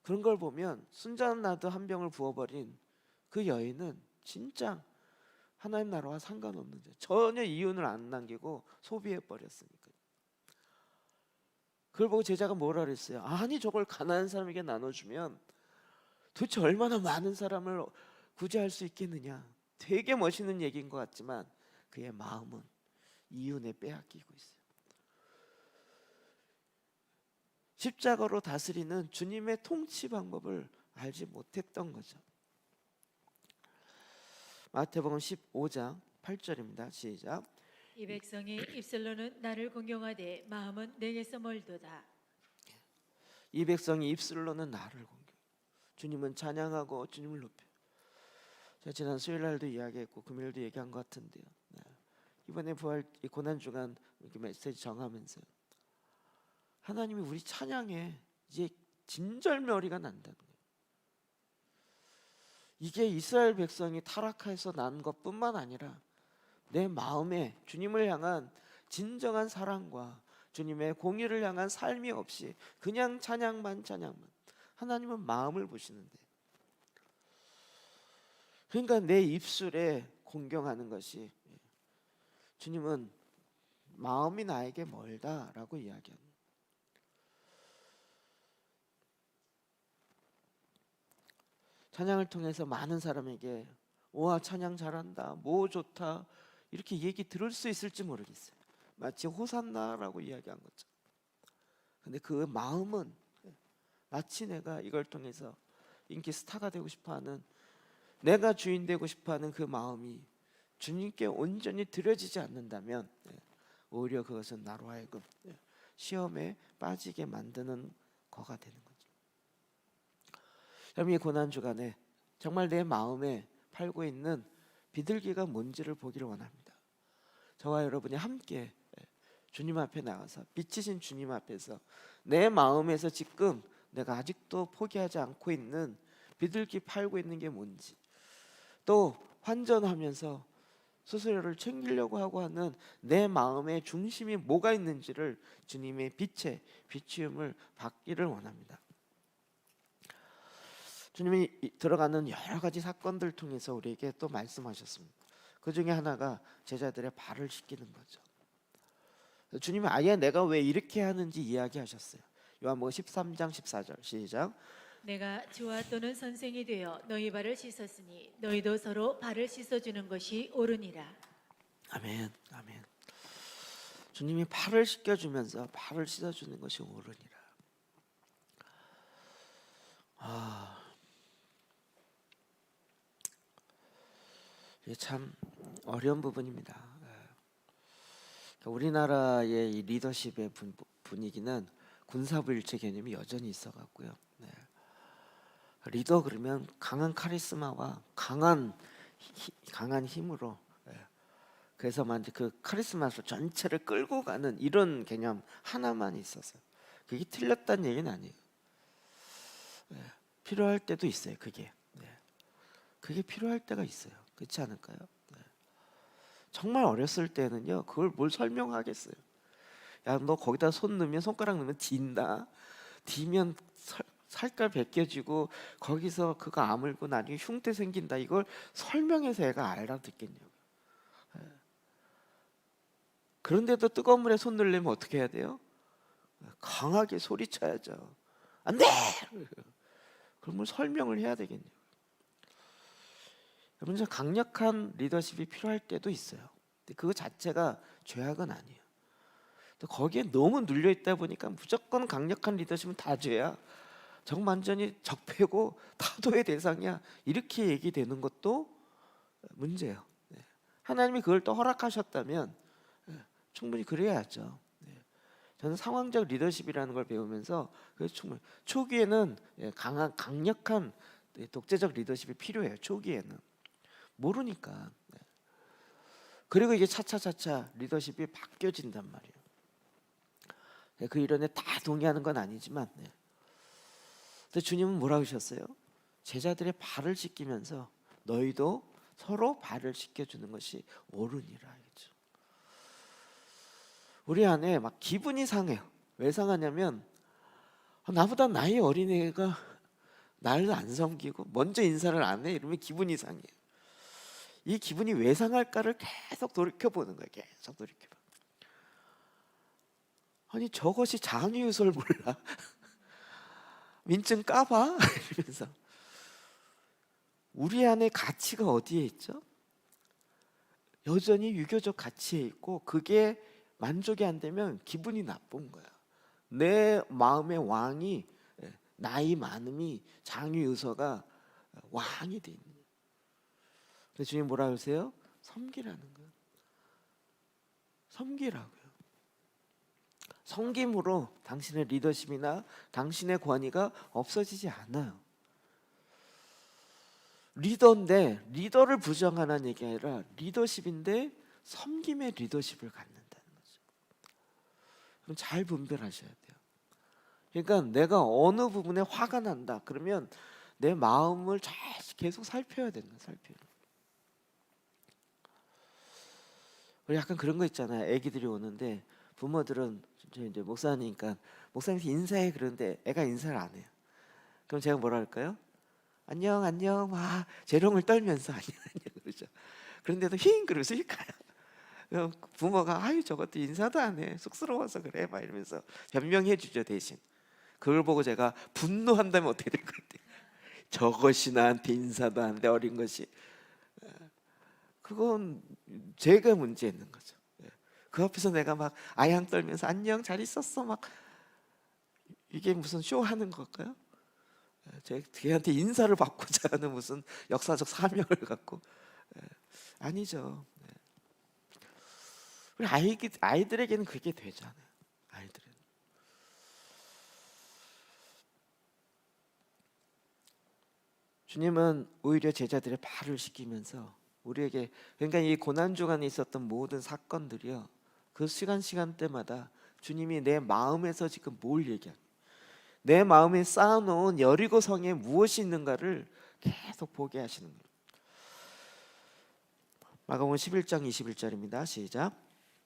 그런 걸 보면 순잔나도 한 병을 부어버린 그 여인은 진짜 하나님 나라와 상관없는 자, 전혀 이윤을 안 남기고 소비해 버렸으니까. 그걸 보고 제자가 뭐라 그랬어요? 아니 저걸 가난한 사람에게 나눠주면 도대체 얼마나 많은 사람을 구제할 수 있겠느냐. 되게 멋있는 얘기인 것 같지만 그의 마음은 이윤에 빼앗기고 있어요. 십자가로 다스리는 주님의 통치 방법을 알지 못했던 거죠. 마태복음 15장 8절입니다. 시작. 이 백성이 입술로는 나를 공경하되 마음은 내게서 멀도다. 이 백성이 입술로는 나를 공경. 주님은 찬양하고 주님을 높여요. 제가 지난 수요일 날도 이야기했고 금요일도 얘기한 것 같은데요. 네. 이번에 부활 이 고난 주간 이렇게 메시지 정하면서 하나님이 우리 찬양에 이제 진절머리가 난다는 거예요. 이게 이스라엘 백성이 타락해서 난 것뿐만 아니라 내 마음에 주님을 향한 진정한 사랑과 주님의 공의를 향한 삶이 없이 그냥 찬양만 하나님은 마음을 보시는데, 그러니까 내 입술에 공경하는 것이 주님은 마음이 나에게 멀다라고 이야기합니다. 찬양을 통해서 많은 사람에게 와 찬양 잘한다, 뭐 좋다 이렇게 얘기 들을 수 있을지 모르겠어요. 마치 호산나라고 이야기한 것처럼. 근데 그 마음은 마치 내가 이걸 통해서 인기 스타가 되고 싶어하는, 내가 주인 되고 싶어하는 그 마음이 주님께 온전히 드려지지 않는다면 오히려 그것은 나로 하여금 시험에 빠지게 만드는 거가 되는 거죠. 여러분, 이 고난 주간에 정말 내 마음에 팔고 있는 비둘기가 뭔지를 보기를 원합니다. 저와 여러분이 함께 주님 앞에 나가서, 빛이신 주님 앞에서 내 마음에서 지금 내가 아직도 포기하지 않고 있는 비둘기 팔고 있는 게 뭔지, 또 환전하면서 수수료를 챙기려고 하고 하는 내 마음의 중심이 뭐가 있는지를 주님의 빛에 비추음을 받기를 원합니다. 주님이 들어가는 여러 가지 사건들 통해서 우리에게 또 말씀하셨습니다. 그 중에 하나가 제자들의 발을 씻기는 거죠. 주님이 아예 내가 왜 이렇게 하는지 이야기하셨어요. 요한복음 13장 14절 시작. 내가 주와 또는 선생이 되어 너희 발을 씻었으니 너희도 서로 발을 씻어주는 것이 옳으니라. 아멘, 아멘. 주님이 발을 씻겨주면서 발을 씻어주는 것이 옳으니라. 이게 참 어려운 부분입니다. 그러니까 우리나라의 이 리더십의 분위기는 군사부일체 개념이 여전히 있어갖고요. 리더 그러면 강한 카리스마와 강한 힘으로, 그래서만 그 카리스마로 전체를 끌고 가는 이런 개념 하나만 있어서 그게 틀렸다는 얘기는 아니에요. 필요할 때도 있어요. 그게 필요할 때가 있어요. 그렇지 않을까요? 정말 어렸을 때는요, 그걸 뭘 설명하겠어요. 야, 너 거기다 손 넣으면, 손가락 넣으면 딘다. 디면 살깔 벗겨지고 거기서 그거 아물고 나중에 흉터 생긴다. 이걸 설명해서 애가 알아듣겠냐고. 그런데도 뜨거운 물에 손 넣으려면 어떻게 해야 돼요? 강하게 소리쳐야죠. 안 돼! 그럼 뭘 설명을 해야 되겠냐고. 여러분, 강력한 리더십이 필요할 때도 있어요. 근데 그거 자체가 죄악은 아니에요. 또 거기에 너무 눌려 있다 보니까 무조건 강력한 리더십은 다 죄야. 정반전이 적폐고 타도의 대상이야. 이렇게 얘기되는 것도 문제예요. 하나님이 그걸 또 허락하셨다면 충분히 그래야죠. 저는 상황적 리더십이라는 걸 배우면서 충분히 초기에는 강력한 독재적 리더십이 필요해요. 초기에는 모르니까. 그리고 이게 차차차차 리더십이 바뀌어진단 말이에요. 그 이론에 다 동의하는 건 아니지만, 근데 주님은 뭐라고 하셨어요? 제자들의 발을 씻기면서 너희도 서로 발을 씻겨주는 것이 옳으니라. 알겠죠? 우리 안에 막 기분이 상해요. 왜 상하냐면 나보다 나이 어린 애가 나를 안 섬기고 먼저 인사를 안 해. 이러면 기분이 상해요. 이 기분이 왜 상할까를 계속 돌이켜보는 거예요. 계속 돌이켜봐. 아니, 저것이 장유유설 몰라? 민증 까봐? 이러면서 우리 안에 가치가 어디에 있죠? 여전히 유교적 가치에 있고 그게 만족이 안 되면 기분이 나쁜 거야. 내 마음의 왕이 나이 많음이 장유유서가 왕이 돼 있는 거예요. 그래서 주님 뭐라 그러세요? 섬기라는 거예요. 섬기라고요. 섬김으로 당신의 리더십이나 당신의 권위가 없어지지 않아요. 리더인데 리더를 부정하는 얘기 아니라 리더십인데 섬김의 리더십을 갖는다는 거죠. 그럼 잘 분별하셔야 돼요. 그러니까 내가 어느 부분에 화가 난다 그러면 내 마음을 잘 계속 살펴야 된다. 살펴요. 우리 약간 그런 거 있잖아요. 애기들이 오는데 부모들은 이제 목사니까 목사님한테 인사해 그러는데 애가 인사를 안 해요. 그럼 제가 뭐라 할까요? 안녕 안녕 막 재롱을 떨면서 안녕 안녕 그러죠. 그런데도 힝 그러면서 휙 가요. 그럼 부모가 아유 저것도 인사도 안 해 쑥스러워서 그래 막 이러면서 변명해 주죠. 대신 그걸 보고 제가 분노한다면 어떻게 될 것 같아요? 저것이 나한테 인사도 안 돼 어린 것이. 그건 제가 문제 있는 거죠. 그 앞에서 내가 막 아양 떨면서 안녕 잘 있었어 막 이게 무슨 쇼하는 걸까요? 걔한테 인사를 받고자 하는 무슨 역사적 사명을 갖고 아니죠. 우리 아이들에게는 그게 되잖아요. 아이들은 주님은 오히려 제자들의 발을 씻기면서 우리에게 그러니까 이 고난 주간에 있었던 모든 사건들이요. 그 시간대마다 주님이 내 마음에서 지금 뭘 얘기하는 내 마음에 쌓아놓은 여리고 성에 무엇이 있는가를 계속 보게 하시는 거예요. 마가복음 11장 21절입니다. 시작.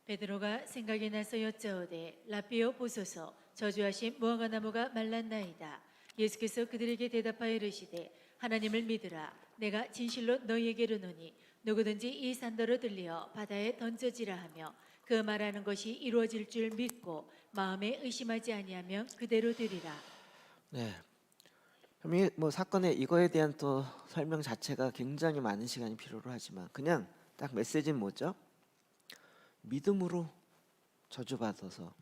베드로가 생각이 나서 여짜오되 라삐여 보소서 저주하신 무화과 나무가 말랐나이다. 예수께서 그들에게 대답하여 이르시되 하나님을 믿으라. 내가 진실로 너희에게 이르노니 누구든지 이 산더러 들리어 바다에 던져지라 하며 그 말하는 것이 이루어질 줄 믿고 마음에 의심하지 아니하면 그대로 되리라. 네. 그럼 뭐 사건의 이거에 대한 또 설명 자체가 굉장히 많은 시간이 필요로 하지만 그냥 딱 메시지는 뭐죠? 믿음으로 저주받아서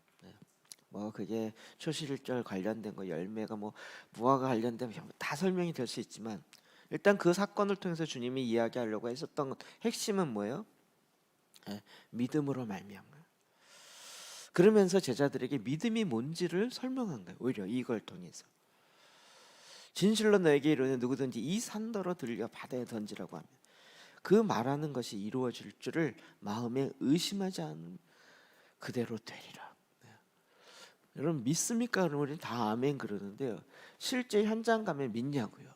뭐 그게 초실절 관련된 거 열매가 뭐 무화과 관련된 다 설명이 될 수 있지만 일단 그 사건을 통해서 주님이 이야기하려고 했었던 핵심은 뭐예요? 믿음으로 말미암아. 그러면서 제자들에게 믿음이 뭔지를 설명한 거예요. 오히려 이걸 통해서 진실로 너에게 이르노니 누구든지 이 산더러 들려 바다에 던지라고 하면 그 말하는 것이 이루어질 줄을 마음에 의심하지 않으면 그대로 되리라. 여러분 믿습니까? 그러면 우리는 다 아멘 그러는데요. 실제 현장 가면 믿냐고요.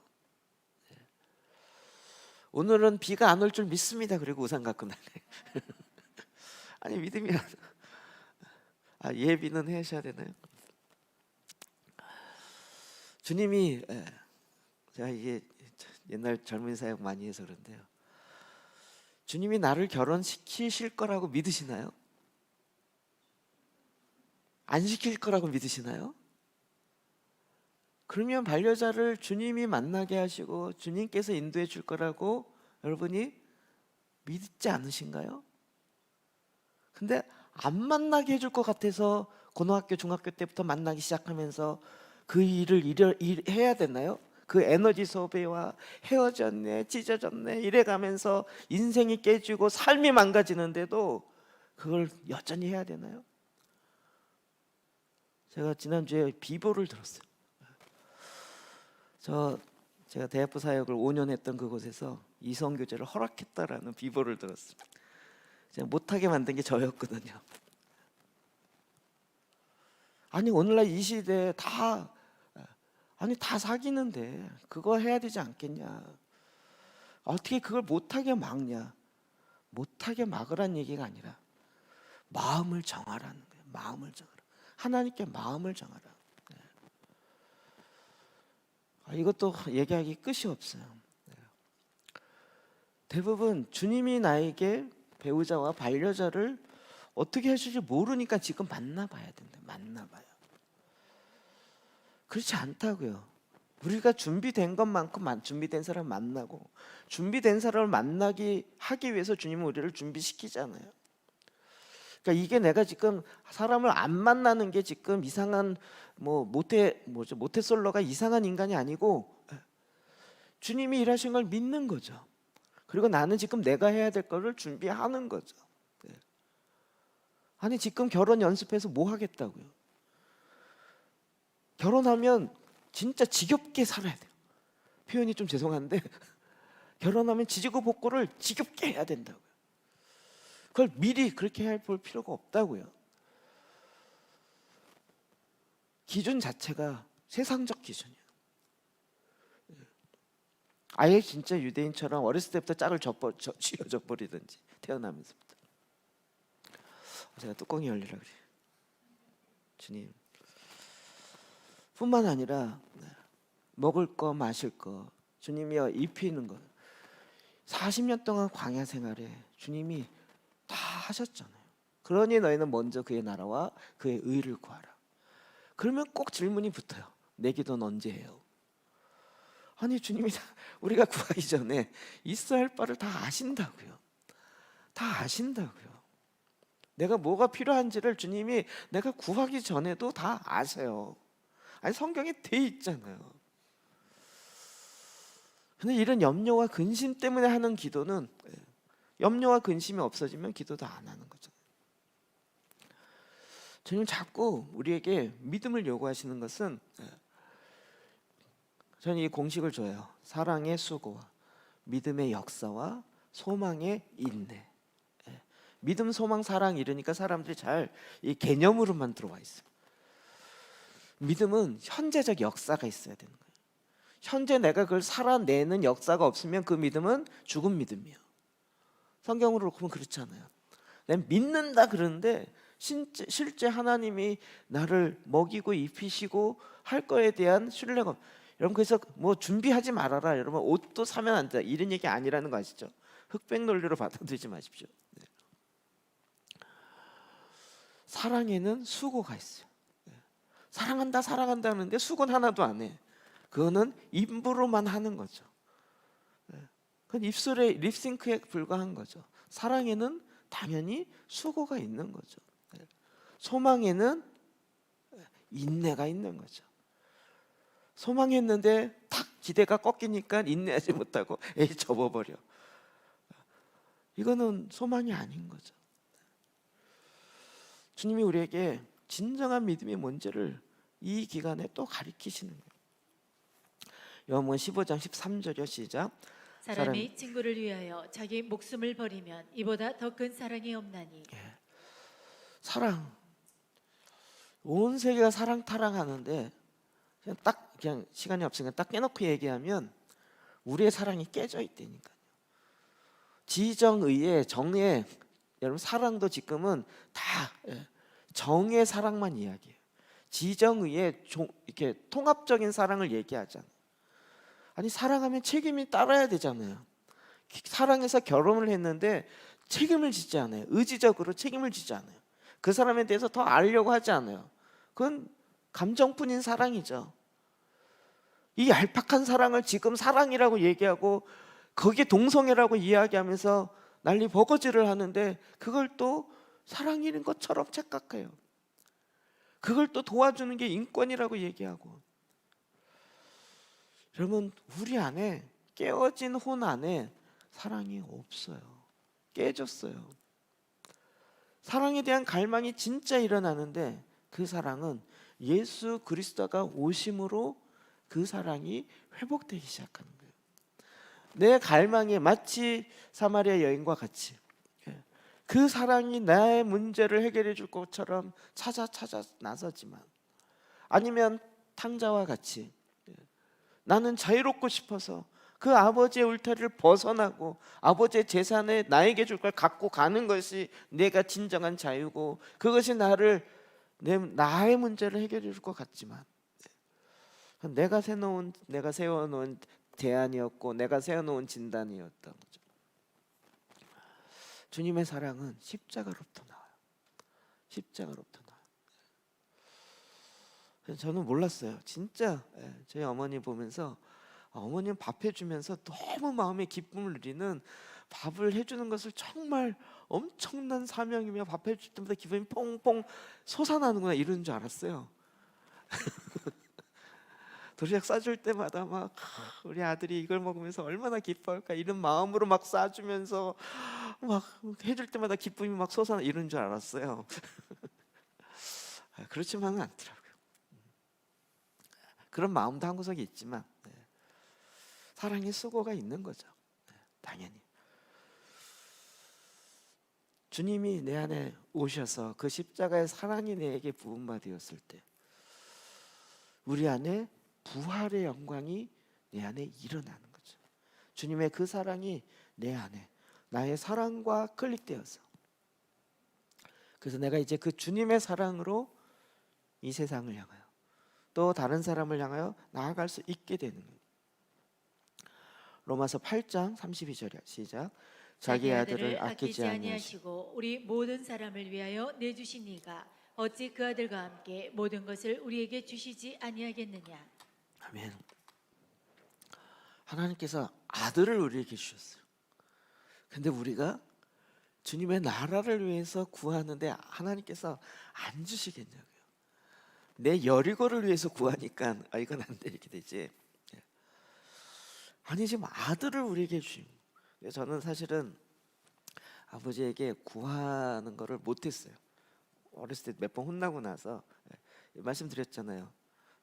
오늘은 비가 안 올 줄 믿습니다. 그리고 우산 갖고 나네. 아니 믿음이 예비는 하셔야 되나요? 주님이 제가 이게 옛날 젊은 사역 많이 해서 그런데요. 주님이 나를 결혼시키실 거라고 믿으시나요? 안 시킬 거라고 믿으시나요? 그러면 반려자를 주님이 만나게 하시고 주님께서 인도해 줄 거라고 여러분이 믿지 않으신가요? 근데 안 만나게 해줄 것 같아서 고등학교 중학교 때부터 만나기 시작하면서 그 일을 해야 되나요? 그 에너지 소비와 헤어졌네 찢어졌네 이래가면서 인생이 깨지고 삶이 망가지는데도 그걸 여전히 해야 되나요? 제가 지난주에 비보를 들었어요. 제가 대학부 사역을 5년 했던 그곳에서 이성교제를 허락했다라는 비보를 들었어요. 제가 못하게 만든 게 저였거든요. 아니 오늘날 이 시대에 다 사귀는데 그거 해야 되지 않겠냐. 어떻게 그걸 못하게 막냐. 못하게 막으란 얘기가 아니라 마음을 정하라는 거예요. 마음을 정하라. 하나님께 마음을 정하라. 이것도 얘기하기 끝이 없어요. 대부분 주님이 나에게 배우자와 반려자를 어떻게 하실지 모르니까 지금 만나봐야 된다. 만나봐요. 그렇지 않다고요. 우리가 준비된 것만큼 준비된 사람 만나고, 준비된 사람을 만나기 하기 위해서 주님은 우리를 준비시키잖아요. 그러니까 이게 내가 지금 사람을 안 만나는 게 지금 이상한 모태솔로가 이상한 인간이 아니고 주님이 일하신 걸 믿는 거죠. 그리고 나는 지금 내가 해야 될 거를 준비하는 거죠. 아니 지금 결혼 연습해서 뭐 하겠다고요? 결혼하면 진짜 지겹게 살아야 돼요. 표현이 좀 죄송한데 결혼하면 지지고 볶고를 지겹게 해야 된다고요. 그걸 미리 그렇게 해볼 필요가 없다고요. 기준 자체가 세상적 기준이에요. 아예 진짜 유대인처럼 어렸을 때부터 짝을 쥐어져 버리든지 태어나면서부터. 제가 뚜껑이 열리라 그래요. 주님. 뿐만 아니라 먹을 거 마실 거 주님이여 입히는 거 40년 동안 광야 생활에 주님이 다 하셨잖아요. 그러니 너희는 먼저 그의 나라와 그의 의를 구하라. 그러면 꼭 질문이 붙어요. 내 기도는 언제 해요? 아니 주님이 우리가 구하기 전에 있어야 할 바를 다 아신다고요. 다 아신다고요. 내가 뭐가 필요한지를 주님이 내가 구하기 전에도 다 아세요. 아니 성경에 돼 있잖아요. 근데 이런 염려와 근심 때문에 하는 기도는 염려와 근심이 없어지면 기도도 안 하는 거죠. 주님 자꾸 우리에게 믿음을 요구하시는 것은 저는 이 공식을 줘요. 사랑의 수고와 믿음의 역사와 소망의 인내. 믿음, 소망, 사랑 이러니까 사람들이 잘 이 개념으로만 들어와 있어요. 믿음은 현재적 역사가 있어야 되는 거예요. 현재 내가 그걸 살아내는 역사가 없으면 그 믿음은 죽은 믿음이에요. 성경으로 보면 그렇잖아요. 내가 믿는다 그러는데 실제 하나님이 나를 먹이고 입히시고 할 거에 대한 신뢰가, 여러분 그래서 뭐 준비하지 말아라, 여러분 옷도 사면 안 된다 이런 얘기 아니라는 거 아시죠? 흑백 논리로 받아들이지 마십시오. 네. 사랑에는 수고가 있어요. 사랑한다 사랑한다 하는데 수고는 하나도 안 해. 그거는 입으로만 하는 거죠. 그건 입술의 립싱크에 불과한 거죠. 사랑에는 당연히 수고가 있는 거죠. 소망에는 인내가 있는 거죠. 소망했는데 탁 기대가 꺾이니까 인내하지 못하고 에이 접어버려. 이거는 소망이 아닌 거죠. 주님이 우리에게 진정한 믿음이 뭔지를 이 기간에 또 가르치시는 거예요. 요한복음 15장 13절이요. 시작. 사람이 친구를 위하여 자기 목숨을 버리면 이보다 더 큰 사랑이 없나니. 사랑. 온 세계가 사랑 타랑하는데 그냥 시간이 없으니까 딱 깨놓고 얘기하면 우리의 사랑이 깨져 있다니까요. 지정의의 정의, 여러분 사랑도 지금은 다 정의 사랑만 이야기해요. 지정의의 이렇게 통합적인 사랑을 얘기하잖아요. 아니 사랑하면 책임이 따라야 되잖아요. 사랑해서 결혼을 했는데 책임을 지지 않아요. 의지적으로 책임을 지지 않아요. 그 사람에 대해서 더 알려고 하지 않아요. 그건 감정뿐인 사랑이죠. 이 얄팍한 사랑을 지금 사랑이라고 얘기하고 거기에 동성애라고 이야기하면서 난리 버거지를 하는데 그걸 또 사랑인 것처럼 착각해요. 그걸 또 도와주는 게 인권이라고 얘기하고. 여러분 우리 안에 깨어진 혼 안에 사랑이 없어요. 깨졌어요. 사랑에 대한 갈망이 진짜 일어나는데 그 사랑은 예수 그리스도가 오심으로 그 사랑이 회복되기 시작하는 거예요. 내 갈망이 마치 사마리아 여인과 같이 그 사랑이 나의 문제를 해결해 줄 것처럼 찾아 나서지만, 아니면 탕자와 같이 나는 자유롭고 싶어서 그 아버지의 울타리를 벗어나고 아버지의 재산에 나에게 줄 걸 갖고 가는 것이 내가 진정한 자유고 그것이 나의 문제를 해결해 줄 것 같지만, 내가 세워놓은 대안이었고 내가 세워놓은 진단이었던 거죠. 주님의 사랑은 십자가로부터 나와요. 십자가로부터 나와요. 저는 몰랐어요. 진짜 저희 어머니 보면서 어머님 밥 해주면서 너무 마음에 기쁨을 누리는, 밥을 해주는 것을 정말 엄청난 사명이며 밥 해줄 때마다 기분이 퐁퐁 솟아나는구나 이런 줄 알았어요. 도시락 싸줄 때마다 막 우리 아들이 이걸 먹으면서 얼마나 기뻐할까 이런 마음으로 막 싸주면서 막 해줄 때마다 기쁨이 막 솟아나 이런 줄 알았어요. 그렇지만은 않더라고요. 그런 마음도 한 구석에 있지만 사랑의 수고가 있는 거죠. 당연히 주님이 내 안에 오셔서 그 십자가의 사랑이 내게 부은 바 되었을 때 우리 안에 부활의 영광이 내 안에 일어나는 거죠. 주님의 그 사랑이 내 안에 나의 사랑과 클릭되어서, 그래서 내가 이제 그 주님의 사랑으로 이 세상을 향하여 또 다른 사람을 향하여 나아갈 수 있게 되는 거예요. 로마서 8장 32절이야. 시작. 자기 아들을 아끼지 아니하시고 우리 모든 사람을 위하여 내주신 이가 어찌 그 아들과 함께 모든 것을 우리에게 주시지 아니하겠느냐. 아멘. 하나님께서 아들을 우리에게 주셨어요. 근데 우리가 주님의 나라를 위해서 구하는데 하나님께서 안 주시겠냐고요. 내 여리고를 위해서 구하니까 이건 안 돼 이렇게 되지. 아니 지금 아들을 우리에게 주신. 저는 사실은 아버지에게 구하는 거를 못했어요. 어렸을 때 몇 번 혼나고 나서 말씀드렸잖아요.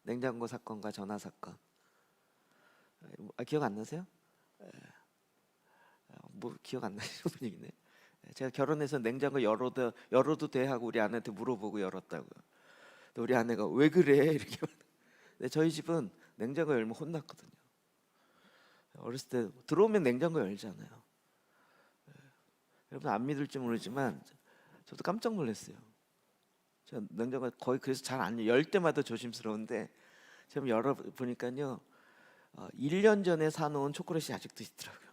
냉장고 사건과 전화 사건. 기억 안 나세요? 뭐 기억 안 나시는 분이네. 제가 결혼해서 냉장고 열어도 돼 하고 우리 아내한테 물어보고 열었다고요. 우리 아내가 왜 그래 이렇게. 근데 저희 집은 냉장고 열면 혼났거든요. 어렸을 때 들어오면 냉장고 열잖아요. 여러분 안 믿을지 모르지만 저도 깜짝 놀랐어요. 저 냉장고 거의 그래서 잘 안 열 때마다 조심스러운데 지금 열어 보니까요 1년 전에 사놓은 초콜릿이 아직도 있더라고요.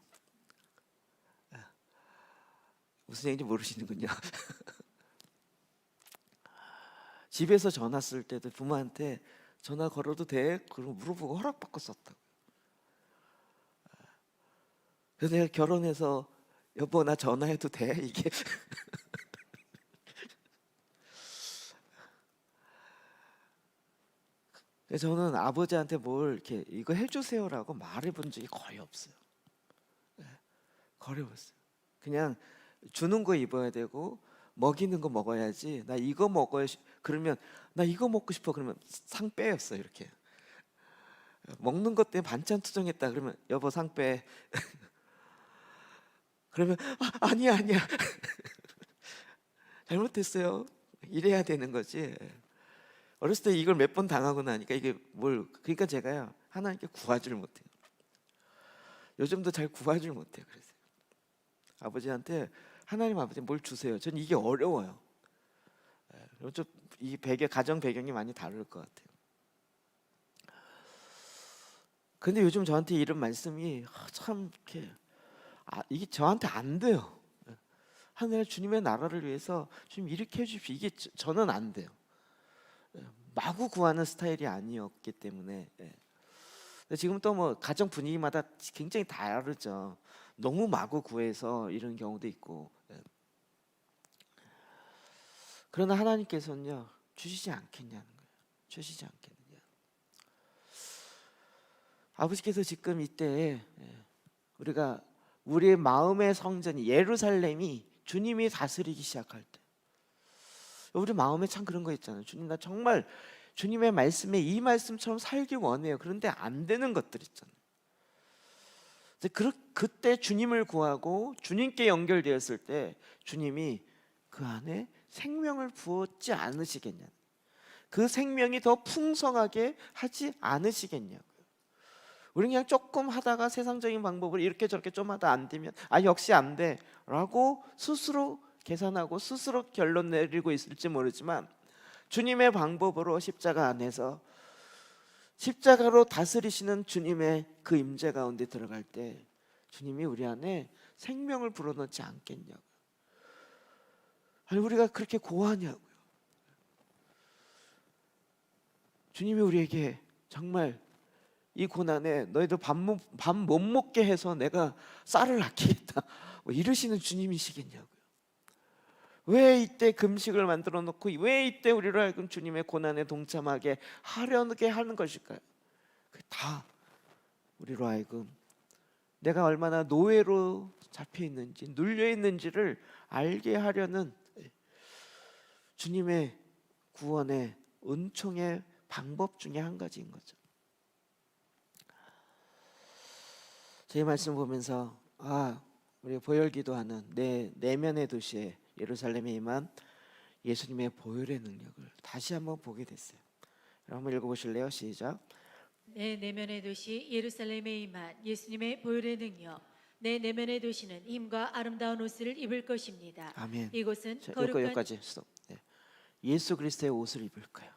무슨 얘기인지 모르시는군요. 집에서 전화 쓸 때도 부모한테 전화 걸어도 돼? 그럼 물어보고 허락받고 썼다고. 그래서 내가 결혼해서 여보 나 전화해도 돼? 이게 저는 아버지한테 뭘 이렇게 이거 해주세요라고 말해본 적이 거의 없어요. 거의 없어요. 그냥 주는 거 입어야 되고 먹이는 거 먹어야지. 나 이거 먹어야 그러면 나 이거 먹고 싶어 그러면 상 빼였어 이렇게. 먹는 것 때문에 반찬 투정했다 그러면 여보 상 빼. 그러면 아니야 잘못했어요. 이래야 되는 거지. 어렸을 때 이걸 몇 번 당하고 나니까 이게 그러니까 제가요 하나님께 구하지를 못해요. 요즘도 잘 구하지를 못해요. 그래서 아버지한테 하나님 아버지 뭘 주세요. 전 이게 어려워요. 이 가정 배경이 많이 다를 것 같아요. 근데 요즘 저한테 이런 말씀이 참 이렇게 이게 저한테 안 돼요. 하늘의 주님의 나라를 위해서 주님 이렇게 해주십시오. 이게 저는 안 돼요. 마구 구하는 스타일이 아니었기 때문에. 지금 또 뭐 가정 분위기마다 굉장히 다르죠. 너무 마구 구해서 이런 경우도 있고. 그러나 하나님께서는요 주시지 않겠냐는 거예요. 주시지 않겠느냐. 아버지께서 지금 이때 우리가 우리의 마음의 성전이 예루살렘이 주님이 다스리기 시작할 때 우리 마음에 참 그런 거 있잖아요. 주님 나 정말 주님의 말씀에 이 말씀처럼 살기 원해요. 그런데 안 되는 것들 있잖아요. 그때 주님을 구하고 주님께 연결되었을 때 주님이 그 안에 생명을 부었지 않으시겠냐. 그 생명이 더 풍성하게 하지 않으시겠냐고요. 우리는 그냥 조금 하다가 세상적인 방법으로 이렇게 저렇게 좀 하다 안 되면 역시 안 돼 라고 스스로 계산하고 스스로 결론 내리고 있을지 모르지만 주님의 방법으로 십자가 안에서 십자가로 다스리시는 주님의 그 임재 가운데 들어갈 때 주님이 우리 안에 생명을 불어넣지 않겠냐고요. 아니 우리가 그렇게 고하냐고요. 주님이 우리에게 정말 이 고난에 너희들 밥 못 먹게 해서 내가 쌀을 아끼겠다 뭐 이러시는 주님이시겠냐고요. 왜 이때 금식을 만들어 놓고 왜 이때 우리로 하여금 주님의 고난에 동참하게 하려게 하는 것일까요? 다 우리로 하여금 내가 얼마나 노예로 잡혀 있는지 눌려 있는지를 알게 하려는 주님의 구원의 은총의 방법 중에 한 가지인 거죠. 제 말씀 보면서 우리 보혈기도하는 내 내면의 도시에 예루살렘에 임한 예수님의 보혈의 능력을 다시 한번 보게 됐어요. 한번 읽어보실래요? 시작. 내 내면의 도시 예루살렘에 임한 예수님의 보혈의 능력. 내 내면의 도시는 힘과 아름다운 옷을 입을 것입니다. 아멘. 이곳은 자, 거룩한 여기까지 스톱. 네. 예수 그리스도의 옷을 입을 거예요.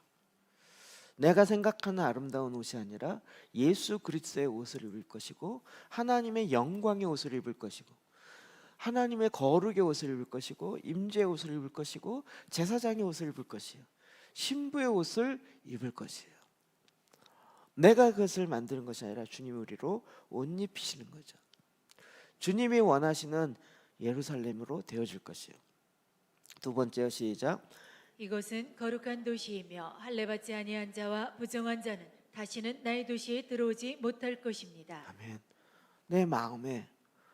내가 생각하는 아름다운 옷이 아니라 예수 그리스도의 옷을 입을 것이고 하나님의 영광의 옷을 입을 것이고 하나님의 거룩의 옷을 입을 것이고 임재의 옷을 입을 것이고 제사장의 옷을 입을 것이에요. 신부의 옷을 입을 것이에요. 내가 그것을 만드는 것이 아니라 주님이 우리로 옷 입히시는 거죠. 주님이 원하시는 예루살렘으로 되어질 것이에요. 두 번째요. 시작. 이곳은 거룩한 도시이며 할례받지 아니한 자와 부정한 자는 다시는 나의 도시에 들어오지 못할 것입니다. 아멘. 내 마음에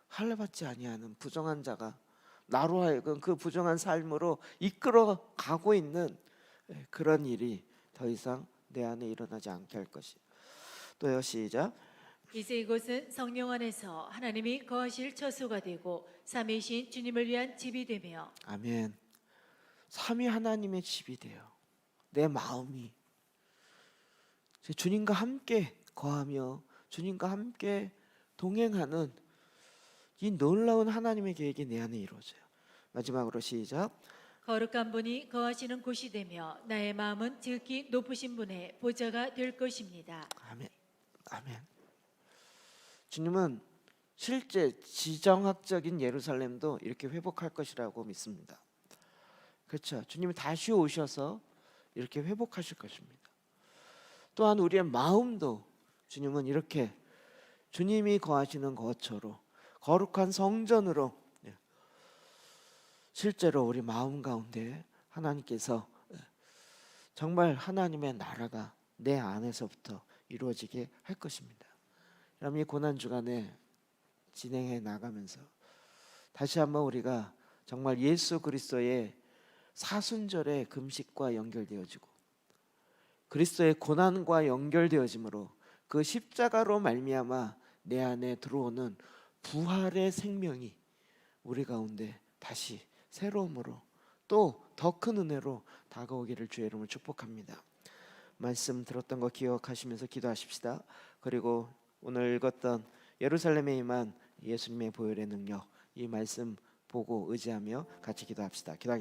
할례받지 아니하는 부정한 자가 나로 하여금 그 부정한 삶으로 이끌어 가고 있는 그런 일이 더 이상 내 안에 일어나지 않게 할 것이에요. 또요. 시작. 이제 이곳은 성령 안에서 하나님이 거하실 처소가 되고 삼위이신 주님을 위한 집이 되며 아멘. 삼위 하나님의 집이 돼요. 내 마음이 주님과 함께 거하며 주님과 함께 동행하는 이 놀라운 하나님의 계획이 내 안에 이루어져요. 마지막으로 시작. 거룩한 분이 거하시는 곳이 되며 나의 마음은 지극히 높으신 분의 보좌가 될 것입니다. 아멘. 아멘. 주님은 실제 지정학적인 예루살렘도 이렇게 회복할 것이라고 믿습니다. 그렇죠. 주님이 다시 오셔서 이렇게 회복하실 것입니다. 또한 우리의 마음도 주님은 이렇게 주님이 거하시는 것처럼 거룩한 성전으로 실제로 우리 마음 가운데 하나님께서 정말 하나님의 나라가 내 안에서부터 이루어지게 할 것입니다. 그럼 이 고난 주간에 진행해 나가면서 다시 한번 우리가 정말 예수 그리스도의 사순절의 금식과 연결되어지고 그리스도의 고난과 연결되어짐으로 그 십자가로 말미암아 내 안에 들어오는 부활의 생명이 우리 가운데 다시 새로움으로 또 더 큰 은혜로 다가오기를 주의 이름으로 축복합니다. 말씀 들었던 거 기억하시면서 기도하십시다. 그리고 오늘 읽었던 예루살렘에 임한 예수님의 보혈의 능력 이 말씀 보고 의지하며 같이 기도합시다. 기도하겠습니다.